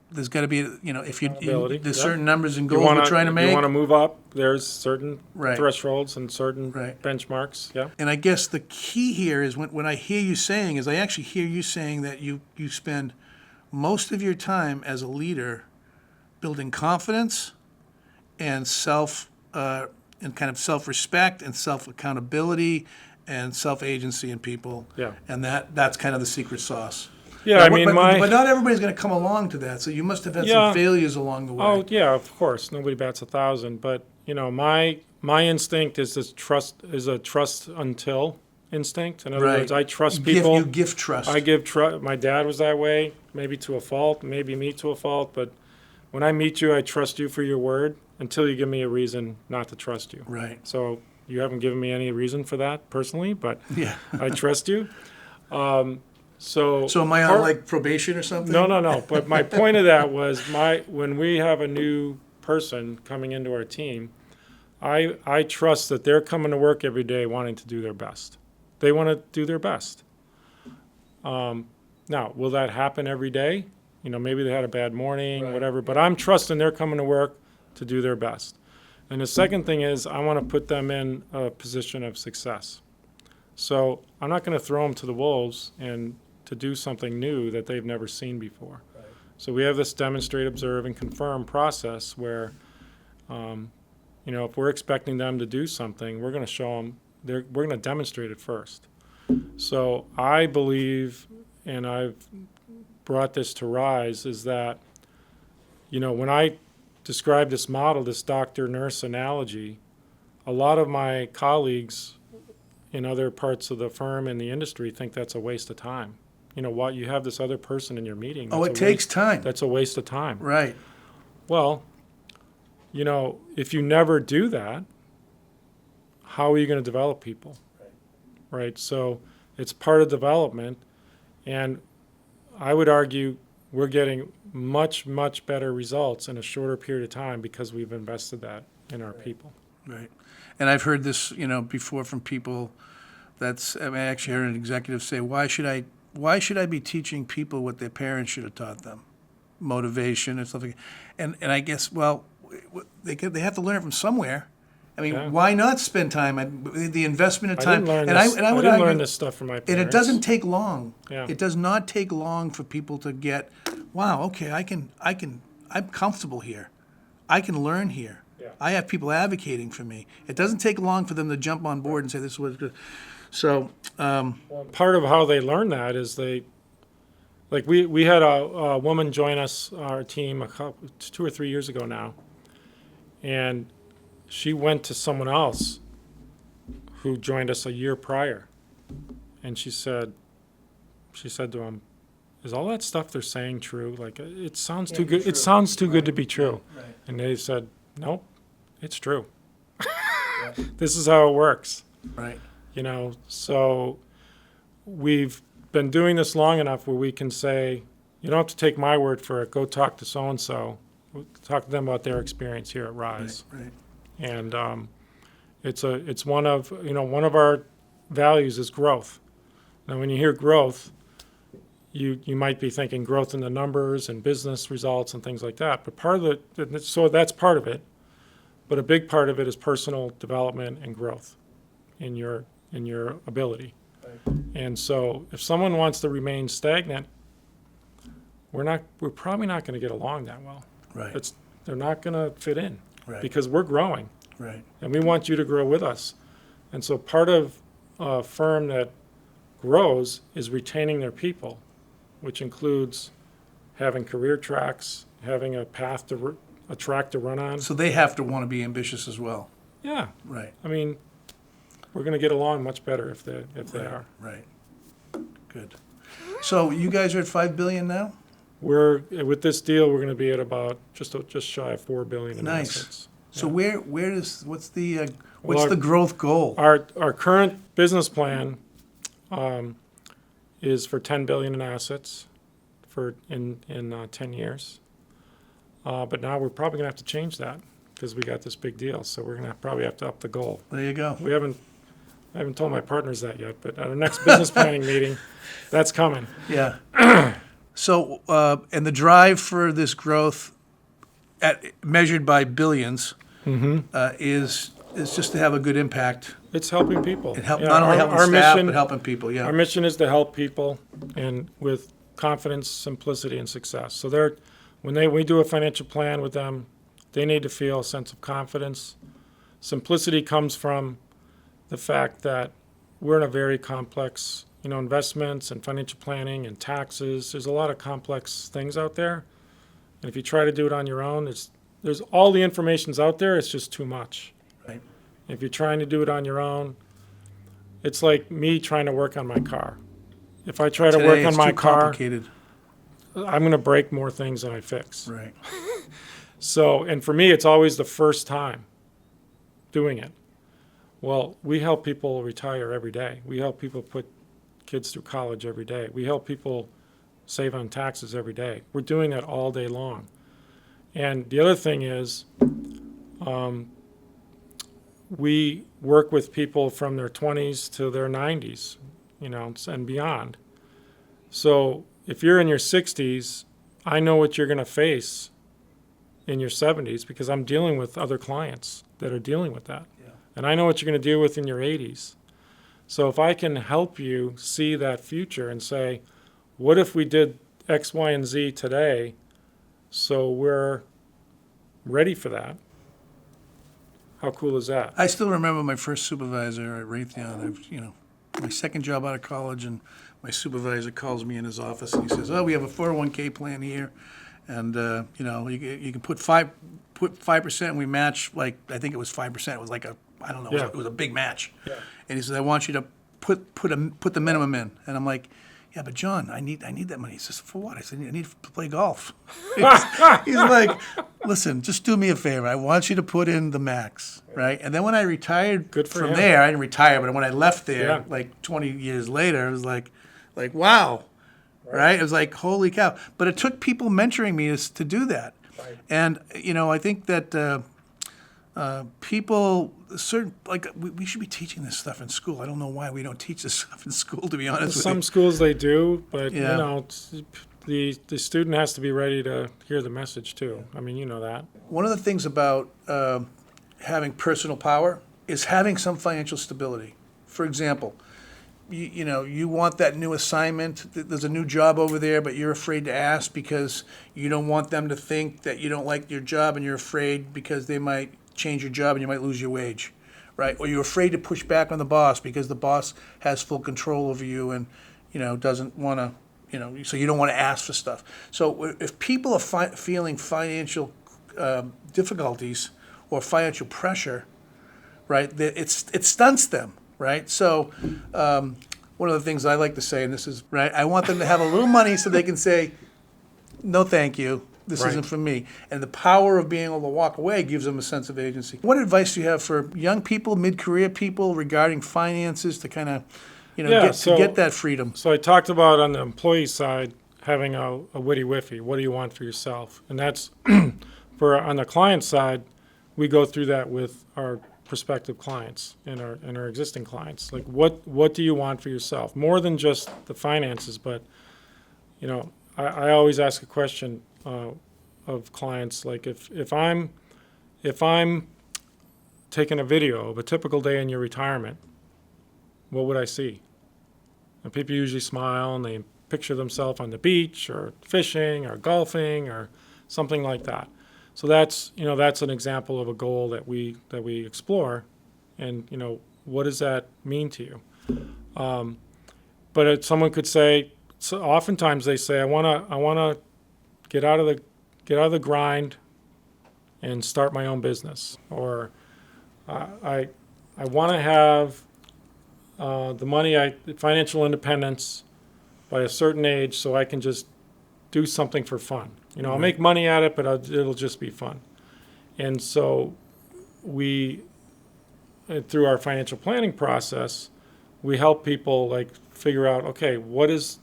there's got to be, if there's certain numbers and goals we're trying to make. You want to move up, there's certain thresholds and certain benchmarks. Yeah. And I guess the key here is when I hear you saying I actually hear you saying that you spend most of your time as a leader building confidence and and kind of self-respect and self-accountability and self-agency in people. Yeah. And that's kind of the secret sauce. Yeah, but not everybody's going to come along to that. So you must have had some failures along the way. Oh yeah, of course. Nobody bats 1,000. But my instinct is a trust until instinct. In other Right. words, I trust people. You gift trust. I give trust. My dad was that way, maybe to a fault, maybe me to a fault. But when I meet you, I trust you for your word until you give me a reason not to trust you. Right. So you haven't given me any reason for that personally, but Yeah. I trust you. So So am I on like probation or something? No. But my point of that was when we have a new person coming into our team, I trust that they're coming to work every day wanting to do their best. They want to do their best. Now, will that happen every day? Maybe they had a bad morning, Right. whatever. But I'm trusting they're coming to work to do their best. And the second thing is I want to put them in a position of success. So I'm not going to throw them to the wolves and to do something new that they've never seen before. Right. So we have this demonstrate, observe, and confirm process where, if we're expecting them to do something, we're going to show them, we're going to demonstrate it first. So I believe, and I've brought this to Rise, is that, when I describe this model, this doctor-nurse analogy, a lot of my colleagues in other parts of the firm and the industry think that's a waste of time. What you have this other person in your meeting. Oh, it takes time. That's a waste of time. Right. Well, if you never do that, how are you going to develop people? Right? So it's part of development, and I would argue we're getting much, much better results in a shorter period of time because we've invested that in our people. Right. And I've heard this, before from people. I actually heard an executive say, why should I be teaching people what their parents should have taught them? Motivation and stuff like that. And I guess, well, they have to learn it from somewhere. I mean, Yeah. why not spend time? The investment of time. I I would didn't argue, learn this stuff from my parents. and it doesn't take long. Yeah. It does not take long for people to get, wow, okay, I'm comfortable here. I can learn here. Yeah. I have people advocating for me. It doesn't take long for them to jump on board and say, this is what's good. So, Part of how they learn that is we had a woman join our team 2 or 3 years ago now, and she went to someone else who joined us a year prior, and she said to him, "Is all that stuff they're saying true? Like it sounds too good. It sounds too good to be true." Right. And they said, "Nope, it's true. This is how it works." Right. So we've been doing this long enough where we can say, you don't have to take my word for it. Go talk to so-and-so. Talk to them about their experience here at Rise. Right. And it's one of our values is growth. Now, when you hear growth, you might be thinking growth in the numbers and business results and things like that. But so that's part of it. But a big part of it is personal development and growth in your ability. Right. And so if someone wants to remain stagnant, we're probably not going to get along that well. Right. They're not going to fit in. Right. Because we're growing. Right. And we want you to grow with us. And so part of a firm that grows is retaining their people, which includes having career tracks, having a path a track to run on. So they have to want to be ambitious as well. Yeah. Right. I mean, we're going to get along much better if they are. Right. Good. So you guys are at $5 billion now? With this deal, we're going to be at about just shy of $4 billion in Nice. assets. So what's the Well, the growth goal? Our current business plan is for $10 billion in assets in 10 years. But now we're probably going to have to change that because we got this big deal. So we're going to probably have to up the goal. There you go. I haven't told my partners that yet, but at our next business planning meeting, that's coming. Yeah. So and the drive for this growth, measured by billions, is just to have a good impact. It's helping people. And not only helping staff, but helping people. Yeah. Our mission is to help people and with confidence, simplicity, and success. So when we do a financial plan with them, they need to feel a sense of confidence. Simplicity comes from the fact that we're in a very complex, investments and financial planning and taxes. There's a lot of complex things out there. And if you try to do it on your own, there's all the information's out there. It's just too much. Right. If you're trying to do it on your own, It's like me trying to work on my car. If I try to Today, work on it's my too car, complicated. I'm going to break more things than I fix. Right. So, and for me, it's always the first time doing it. Well, we help people retire every day. We help people put kids through college every day. We help people save on taxes every day. We're doing that all day long. And the other thing is, we work with people from their 20s to their 90s, and beyond. So if you're in your 60s, I know what you're going to face in your 70s because I'm dealing with other clients that are dealing with that. Yeah. And I know what you're going to deal with in your 80s. So if I can help you see that future and say, what if we did X, Y, and Z today so we're ready for that? How cool is that? I still remember my first supervisor at Raytheon. My second job out of college, and my supervisor calls me in his office and he says, "Oh, we have a 401k plan here, and you can put 5%. And we match like I think it was 5%. It was like I don't know. Yeah. It was a big match." Yeah. And he says, "I want you to put the minimum in." And I'm like, "Yeah, but John, I need that money." He says, "For what?" I said, "I need to play golf." He's like, "Listen, just do me a favor. I want you to put in the max, right?" And then when I retired Good for from him. there, I didn't retire, but when I left there, Yeah. like 20 years later, it was like, wow, right? It was like, holy cow. But it took people mentoring me to do that. Right. And, I think that people, we should be teaching this stuff in school. I don't know why we don't teach this stuff in school, to be honest with Some you. schools they do, but Yeah. the student has to be ready to hear the message too. I mean, you know that. One of the things about having personal power is having some financial stability. For example, you want that new assignment. There's a new job over there, but you're afraid to ask because you don't want them to think that you don't like your job, and you're afraid because they might change your job and you might lose your wage, right? Or you're afraid to push back on the boss because the boss has full control over you and, doesn't want to, so you don't want to ask for stuff. So if people are feeling financial difficulties or financial pressure, right, it stunts them, right? So one of the things I like to say, and this is, right, I want them to have a little money so they can say, "No, thank you. This Right. isn't for me." And the power of being able to walk away gives them a sense of agency. What advice do you have for young people, mid-career people regarding finances to kind of, get that freedom? So I talked about on the employee side having a witty whiffy. What do you want for yourself? And that's on the client side, we go through that with our prospective clients and our existing clients. Like what do you want for yourself? More than just the finances, but I always ask a question of clients, like if I'm taking a video of a typical day in your retirement, what would I see? And people usually smile and they picture themselves on the beach or fishing or golfing or something like that. So that's an example of a goal that we explore, and what does that mean to you? But someone could say, so oftentimes they say, I wanna get out of the grind and start my own business, or I want to have the money, financial independence by a certain age, so I can just do something for fun. I'll make money at it, but it'll just be fun. And so through our financial planning process, we help people figure out, okay, what does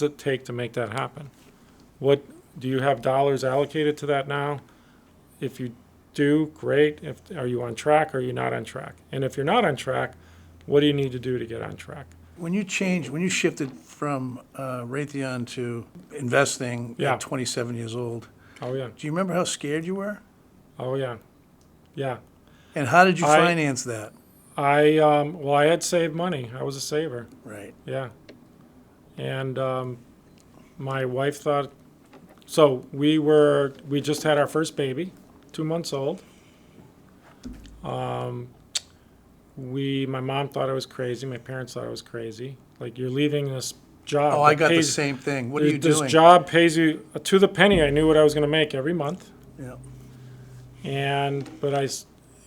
it take to make that happen? What do you have dollars allocated to that now? If you do, great. Are you on track or are you not on track? And if you're not on track, what do you need to do to get on track? When you shifted from Raytheon to investing Yeah. at 27 years old, Oh, yeah. do you remember how scared you were? Oh, yeah. Yeah. And how did you I- finance that? I had saved money. I was a saver. Right. Yeah. And my wife thought, so we just had our first baby, 2 months old. My mom thought I was crazy. My parents thought I was crazy. Like, you're leaving this job. Oh, I that got the pays- same thing. What are you This doing? job pays you to the penny. I knew what I was going to make every month. Yeah.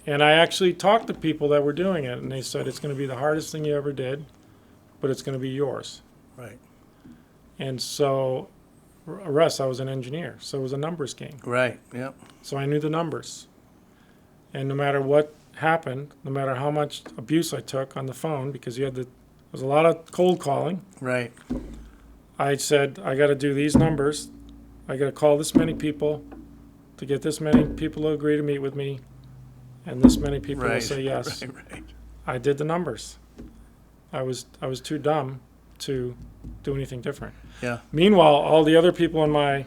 And I actually talked to people that were doing it, and they said it's going to be the hardest thing you ever did, but it's going to be yours. Right. And so, Russ, I was an engineer, so it was a numbers game. Right. Yep. So I knew the numbers. And no matter what happened, no matter how much abuse I took on the phone, because there was a lot of cold calling, Right. I said, I got to do these numbers. I got to call this many people to get this many people to agree to meet with me, and this many people will Right. say yes. Right. Right. I did the numbers. I was too dumb to do anything different. Yeah. Meanwhile, all the other people in my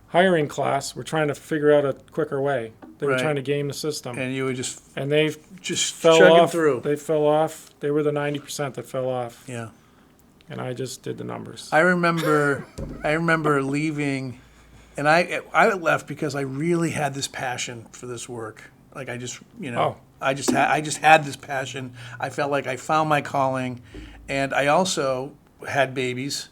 hiring class were trying to figure out a quicker way. They were Right. trying to game the system, And you were just they just fell chugging off. through. They fell off. They were the 90% that fell off, Yeah. and I just did the numbers. I remember leaving, and I left because I really had this passion for this work. Like I just, I just had this passion. I felt like I found my calling, and I also had babies,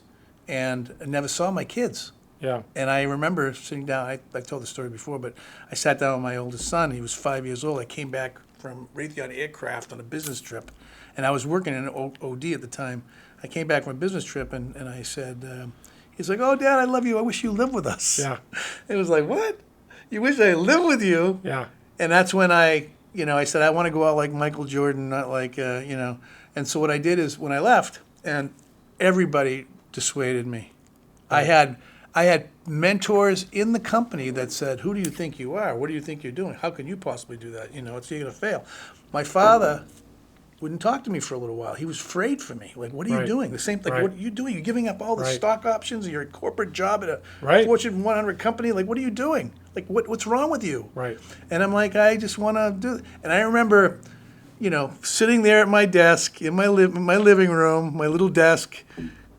and I never saw my kids. Yeah. And I remember sitting down. I told the story before, but I sat down with my oldest son. He was 5 years old. I came back from Raytheon Aircraft on a business trip, and I was working in OD at the time. I came back from a business trip, and I said, he's like, "Oh, Dad, I love you. I wish you lived with us." Yeah. It was like, "What? You wish I lived with you?" Yeah. And that's when I said, I want to go out like Michael Jordan, not like, And so what I did is when I left, and everybody dissuaded me. Right. I had mentors in the company that said, "Who do you think you are? What do you think you're doing? How can you possibly do that? You're going to fail." My father wouldn't talk to me for a little while. He was afraid for me. Like, what are you Right. doing? The same thing. Right. What are you doing? You're giving up all the Right. stock options and your corporate job at a Right. Fortune 100 company. Like, what are you doing? Like, what's wrong with you? Right. And I'm like, I just want to do it. And I remember, sitting there at my desk in my living room, my little desk,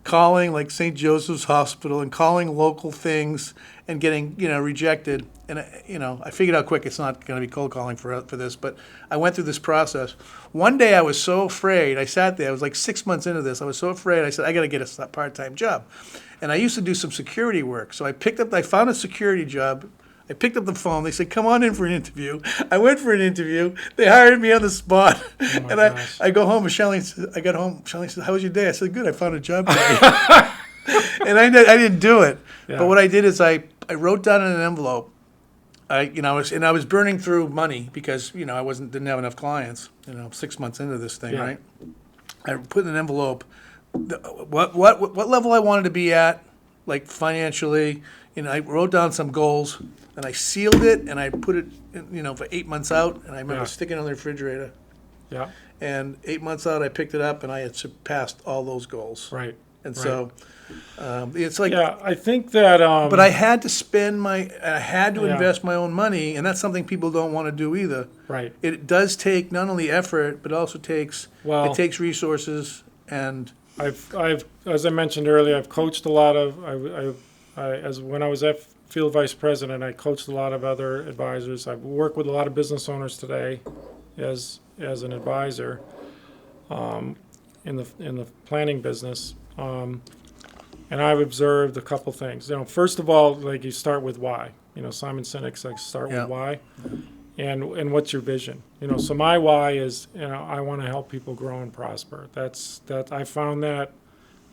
calling like St. Joseph's Hospital and calling local things and getting, rejected. And, I figured out quick it's not going to be cold calling for this, but I went through this process. One day I was so afraid. I sat there. I was like 6 months into this. I was so afraid. I said, I got to get a part-time job. And I used to do some security work. So I found a security job. I picked up the phone. They said, "Come on in for an interview." I went for an interview. They hired me on the spot. Oh my And gosh. I go home, and I got home. Shelly said, "How was your day?" I said, "Good. I found a job today." And I didn't do it. Yeah. But what I did is I wrote down in an envelope. I was burning through money because I didn't have enough clients. 6 months into this thing, Yeah. right? I put in an envelope what level I wanted to be at, like financially. I wrote down some goals, and I sealed it, and I put it, for 8 months out. And I remember Yeah. sticking it on the refrigerator. Yeah. And 8 months out, I picked it up, and I had surpassed all those goals. Right. And Right. so it's like, Yeah, I think that. but I had to I had to Yeah. invest my own money, and that's something people don't want to do either. Right. It does take not only effort, but also takes resources and I've as I mentioned earlier, I've coached a lot of. When I was at field vice president, I coached a lot of other advisors. I've worked with a lot of business owners today, as an advisor, in the planning business. And I've observed a couple things. First of all, like you start with why. Simon Sinek's like start Yeah. with why, and what's your vision. So my why is I want to help people grow and prosper. That I found that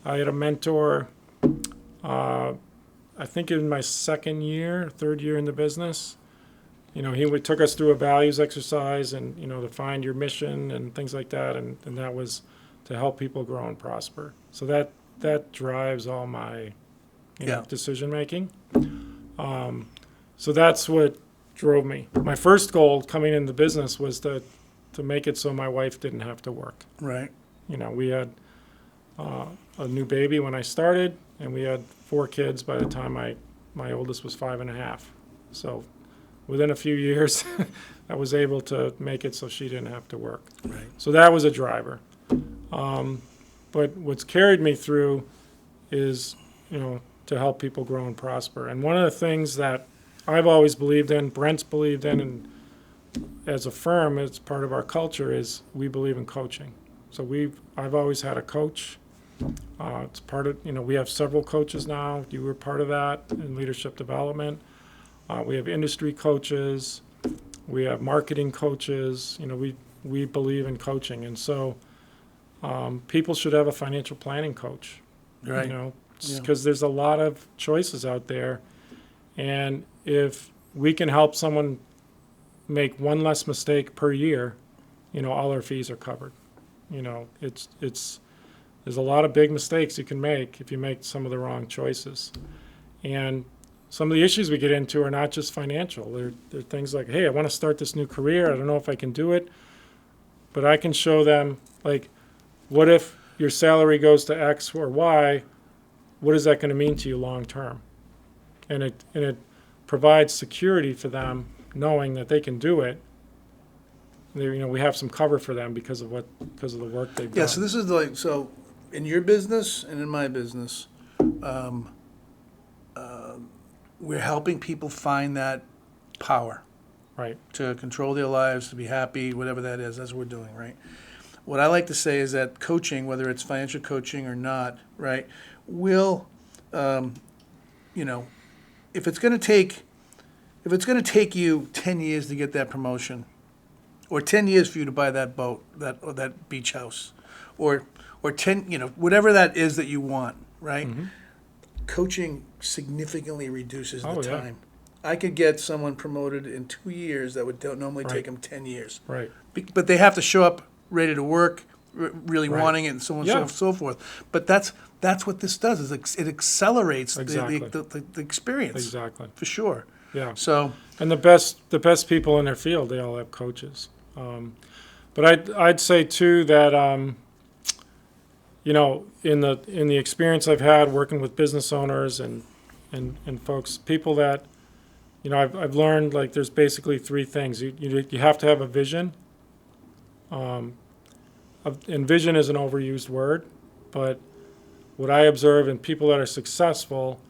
I had a mentor. I think in my third year in the business. He took us through a values exercise and to find your mission and things like that, and that was to help people grow and prosper. So that drives all my decision making. So that's what drove me. My first goal coming into business was to make it so my wife didn't have to work. right. We had a new baby when I started, and we had 4 kids by the time my oldest was 5.5. So within a few years, I was able to make it so she didn't have to work. Right. So that was a driver. But what's carried me through is, to help people grow and prosper. And one of the things that I've always believed in, Brent's believed in, and as a firm, it's part of our culture, is we believe in coaching. So I've always had a coach. It's part of, we have several coaches now. You were part of that in leadership development. We have industry coaches. We have marketing coaches. We believe in coaching, and so people should have a financial planning coach. Right. Because there's a lot of choices out there, and if we can help someone make one less mistake per year, all our fees are covered. There's a lot of big mistakes you can make if you make some of the wrong choices. And some of the issues we get into are not just financial. They're things like, hey, I want to start this new career. I don't know if I can do it. But I can show them, like, what if your salary goes to X or Y? What is that going to mean to you long term? And it provides security for them, knowing that they can do it. We have some cover for them because of the work they've done. Yeah. So this is so in your business and in my business, we're helping people find that power, right, to control their lives, to be happy, whatever that is. That's what we're doing, right? What I like to say is that coaching, whether it's financial coaching or not, right, will, if it's going to take you 10 years to get that promotion, or 10 years for you to buy that boat, or that beach house, or 10, whatever that is that you want, right? Mm-hmm. Coaching significantly reduces the yeah. time. I could get someone promoted in 2 years that would normally Right. take them 10 years. Right. But they have to show up ready to work, really Right. wanting it, and so on and Yeah. so forth. But that's what this does. Is it accelerates Exactly. the experience. Exactly. For sure. Yeah. So And the best people in their field, they all have coaches. But I'd say too that in the experience I've had working with business owners and folks, people that I've learned, like, there's basically three things. You have to have a vision. And vision is an overused word, but what I observe in people that are successful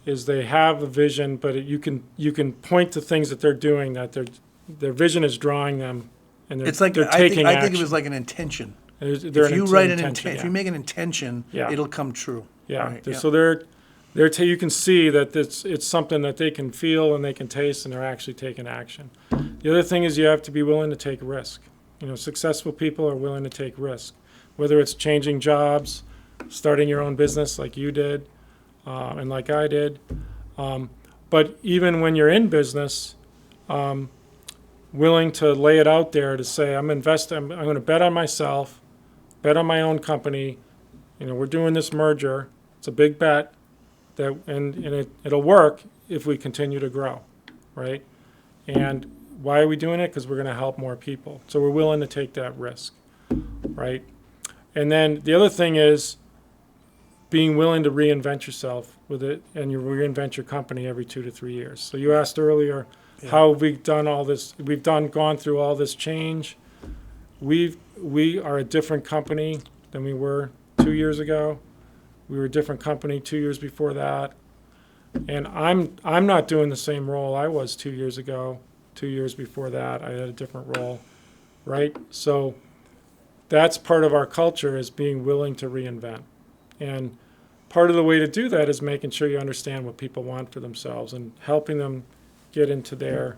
is they have a vision, but you can point to things that they're doing that their vision is drawing them, and they're it's like they're I taking think action. it was like an intention. They're If you write an intention, if you make an intention, Yeah. it'll come true. Yeah. Right, yeah. So you can see that it's something that they can feel and they can taste, and they're actually taking action. The other thing is you have to be willing to take risk. Successful people are willing to take risk, whether it's changing jobs, starting your own business like you did, and like I did. But even when you're in business, willing to lay it out there to say, I'm going to bet on myself, bet on my own company. We're doing this merger. It's a big bet, and it'll work if we continue to grow, right? And why are we doing it? Because we're going to help more people. So we're willing to take that risk, right? And then the other thing is being willing to reinvent yourself with it, and you reinvent your company every 2 to 3 years. So you asked earlier, how have we done all this? We've gone through all this change. We are a different company than we were 2 years ago. We were a different company 2 years before that. And I'm not doing the same role I was 2 years ago. 2 years before that, I had a different role, right? So that's part of our culture, is being willing to reinvent. And part of the way to do that is making sure you understand what people want for themselves and helping them get into their,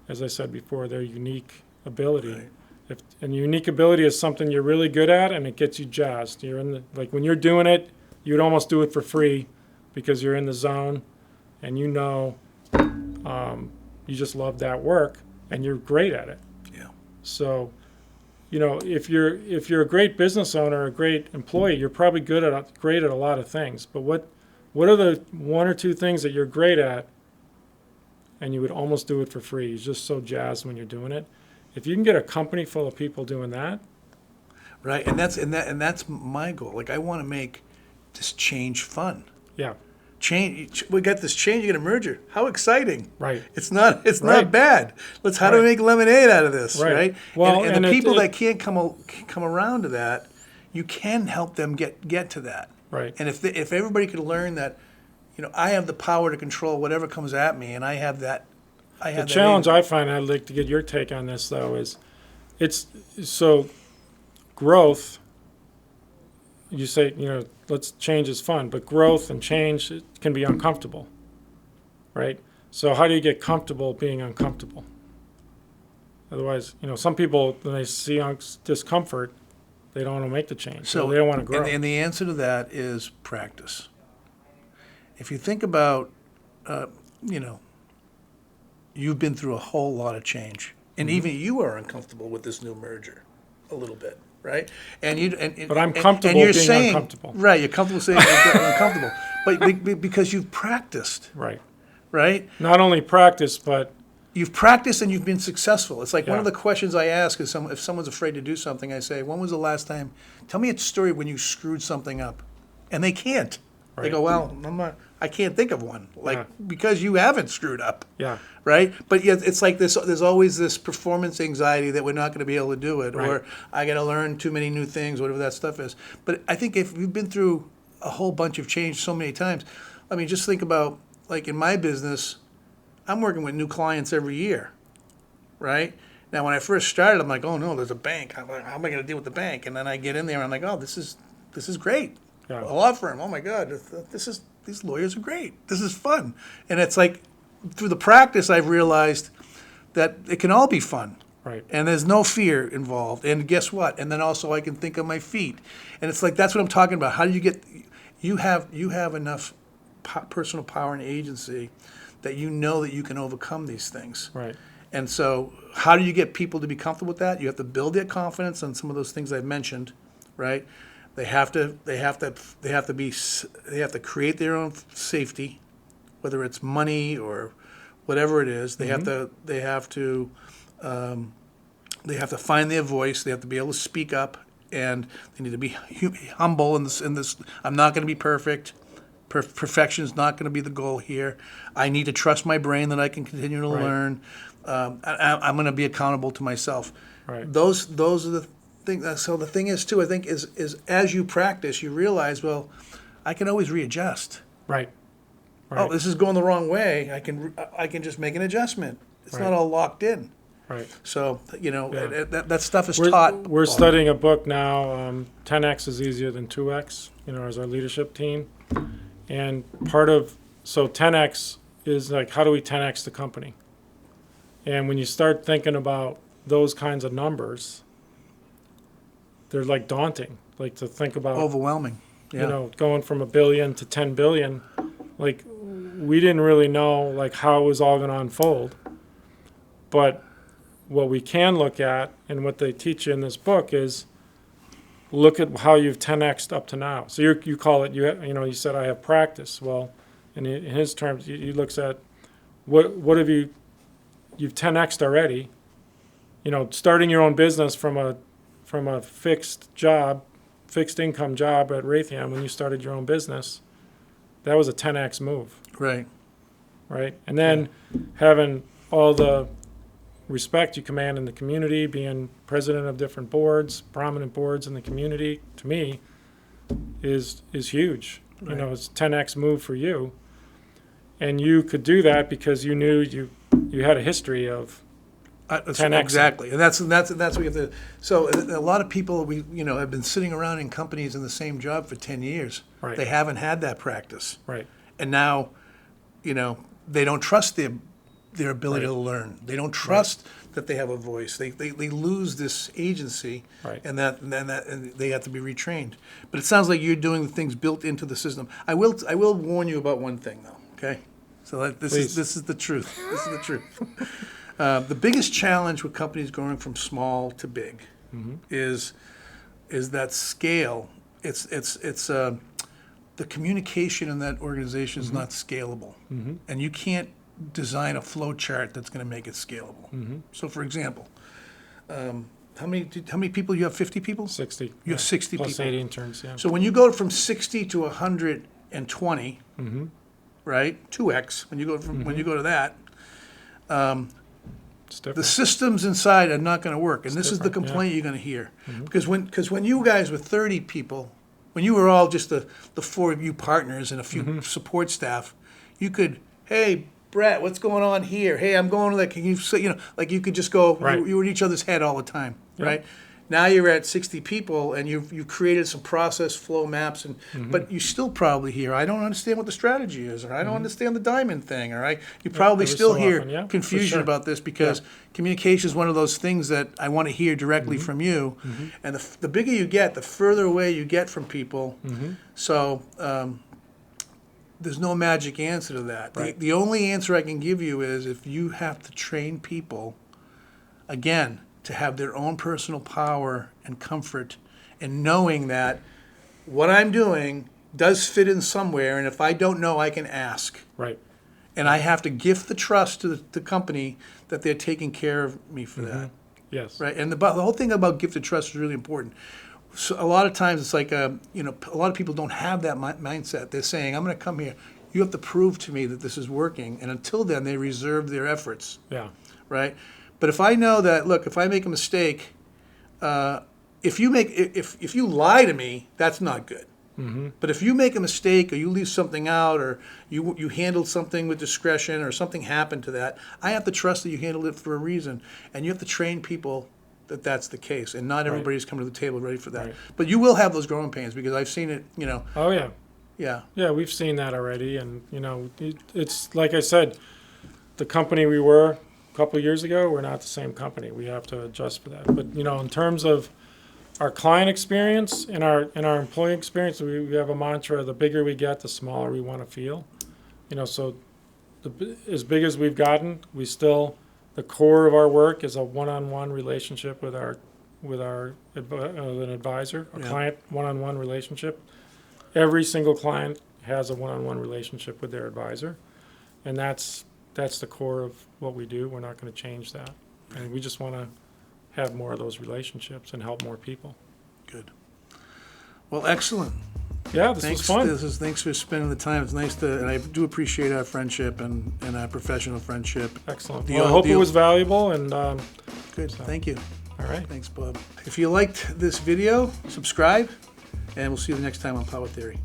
as I said before, their unique ability. Right. And unique ability is something you're really good at, and it gets you jazzed. Like when you're doing it, you'd almost do it for free because you're in the zone, and you just love that work, and you're great at it. Yeah. So, if you're a great business owner, a great employee, you're probably great at a lot of things. But what are the one or two things that you're great at, and you would almost do it for free? You're just so jazzed when you're doing it. If you can get a company full of people doing that, Right, and that's my goal. Like, I want to make this change fun. yeah, Change. We got this change. You get a merger. How exciting! right. It's not Right. bad. How do we Right. make lemonade out of this? Right. Right. Well, and and the people it- that can't come around to that, you can help them get to that. Right. And if everybody could learn that, I have the power to control whatever comes at me, and I have that. The challenge I find, I'd like to get your take on this though, is growth. You say, let's change is fun, but growth and change can be uncomfortable, right? So how do you get comfortable being uncomfortable? Otherwise, some people, when they see discomfort, they don't want to make the change. So they don't want to grow. And the answer to that is practice. If you think about, you've been through a whole lot of change, and even you are uncomfortable with this new merger, a little bit, right? But I'm comfortable you're being saying, uncomfortable. Right, you're comfortable saying you're uncomfortable, but because you've practiced, Right. right? Not only practice, but You've practiced and you've been successful. It's like one of Yeah. the questions I ask is if someone's afraid to do something, I say, when was the last time, tell me a story when you screwed something up. And they can't. They Right. go, well, I can't think of one. Because you haven't screwed up. yeah, Right? But yet it's like there's always this performance anxiety that we're not going to be able to do it. Right. Or I got to learn too many new things, whatever that stuff is. But I think if you've been through a whole bunch of change so many times, I mean, just think about, like in my business, I'm working with new clients every year, right? Now, when I first started, I'm like, oh no, there's a bank. How am I going to deal with the bank? And then I get in there and I'm like, oh, this is great. Yeah. A law firm. Oh my God, these lawyers are great. This is fun. And it's like through the practice, I've realized that it can all be fun. right. And there's no fear involved. And guess what? And then also I can think on my feet. And it's like that's what I'm talking about. How do you get? You have enough personal power and agency that you know that you can overcome these things. Right. And so, how do you get people to be comfortable with that? You have to build their confidence on some of those things I've mentioned, right? They have to create their own safety, whether it's money or whatever it is. They have to find their voice. They have to be able to speak up, and they need to be humble in this. I'm not going to be perfect. Perfection is not going to be the goal here. I need to trust my brain that I can continue to learn. I'm going to be accountable to myself. Right. Those are the things. So the thing is too, I think, is as you practice, you realize, well, I can always readjust. Right. Oh, this is going the wrong way. I can just make an adjustment. It's not all locked in. Right. So Yeah. that stuff is taught. We're studying a book now. 10x is easier than 2x. As our leadership team. And so 10x is like, how do we 10x the company? And when you start thinking about those kinds of numbers, they're like daunting, like to think about, Overwhelming. Yeah. going from $1 billion to 10 billion. Like, we didn't really know like how it was all going to unfold. But what we can look at, and what they teach you in this book, is look at how you've 10x'd up to now. So you call it, you said I have practice. Well, in his terms, he looks at what have you've 10x'd already. Starting your own business from a fixed income job at Raytheon when you started your own business, that was a 10x move. Right. Right. And then having all the respect you command in the community, being president of different boards, prominent boards in the community, to me, is huge. Right. It's 10x move for you, and you could do that because you knew you had a history of 10x. Exactly, and that's what you have to. So a lot of people have been sitting around in companies in the same job for 10 years. Right. They haven't had that practice. Right. And now, they don't trust their ability to learn. They don't trust that they have a voice. They lose this agency, Right. and and they have to be retrained. But it sounds like you're doing the things built into the system. I will warn you about one thing though. Okay, so this is the truth. This is the truth. The biggest challenge with companies going from small to big is that scale. It's the communication in that organization is not scalable, and you can't design a flow chart that's going to make it scalable. So, for example, how many people you have? 50 people? 60. You have 60 Plus people. 80 interns. Yeah. So when you go from 60 to 120, right? 2x. When you go to that, It's different. the systems inside are not going to work, and this is the different, complaint you're going to hear. Because when you guys were 30 people, when you were all just the four of you partners and a few support staff, you could, hey, Brett, what's going on here? Hey, I'm going to that. Can you say, like you could just go, Right. you were in each other's head all the time, Yep. right? Now you're at 60 people, and you've created some process flow maps, and but you still probably hear, I don't understand what the strategy is, or I don't understand the diamond thing, or you probably every still so hear often, yeah, for confusion sure. about this, because communication is one of those things that I want to hear directly from you. And the bigger you get, the further away you get from people. So there's no magic answer to that. Right. The only answer I can give you is, if you have to train people, again, to have their own personal power and comfort, and knowing that what I'm doing does fit in somewhere, and if I don't know, I can ask. Right. And I have to gift the trust to the company that they're taking care of me for that. Yes. Right? And the whole thing about gifted trust is really important. So a lot of times it's like, a lot of people don't have that mindset. They're saying, I'm going to come here. You have to prove to me that this is working. And until then, they reserve their efforts. Yeah. Right? But if I know that, look, if I make a mistake, if you lie to me, that's not good. But if you make a mistake, or you leave something out, or you handled something with discretion, or something happened to that, I have to trust that you handled it for a reason. And you have to train people that that's the case. And not everybody's coming to the table ready for that. Right. But you will have those growing pains, because I've seen it, Oh, yeah. Yeah. Yeah, we've seen that already. And, it's like I said, the company we were a couple of years ago, we're not the same company. We have to adjust for that. But, in terms of our client experience and our employee experience, we have a mantra: the bigger we get, the smaller we want to feel. So as big as we've gotten, the core of our work is a one-on-one relationship with an advisor, a client one-on-one relationship. Every single client has a one-on-one relationship with their advisor, and that's the core of what we do. We're not going to change that, and we just want to have more of those relationships and help more people. Good. Well, excellent. Yeah, this was fun. Thanks for spending the time. It's nice and I do appreciate our friendship and our professional friendship. Excellent. Well, I hope it was valuable, and good. Thank you. All right. Thanks, Bob. If you liked this video, subscribe, and we'll see you the next time on Power Theory.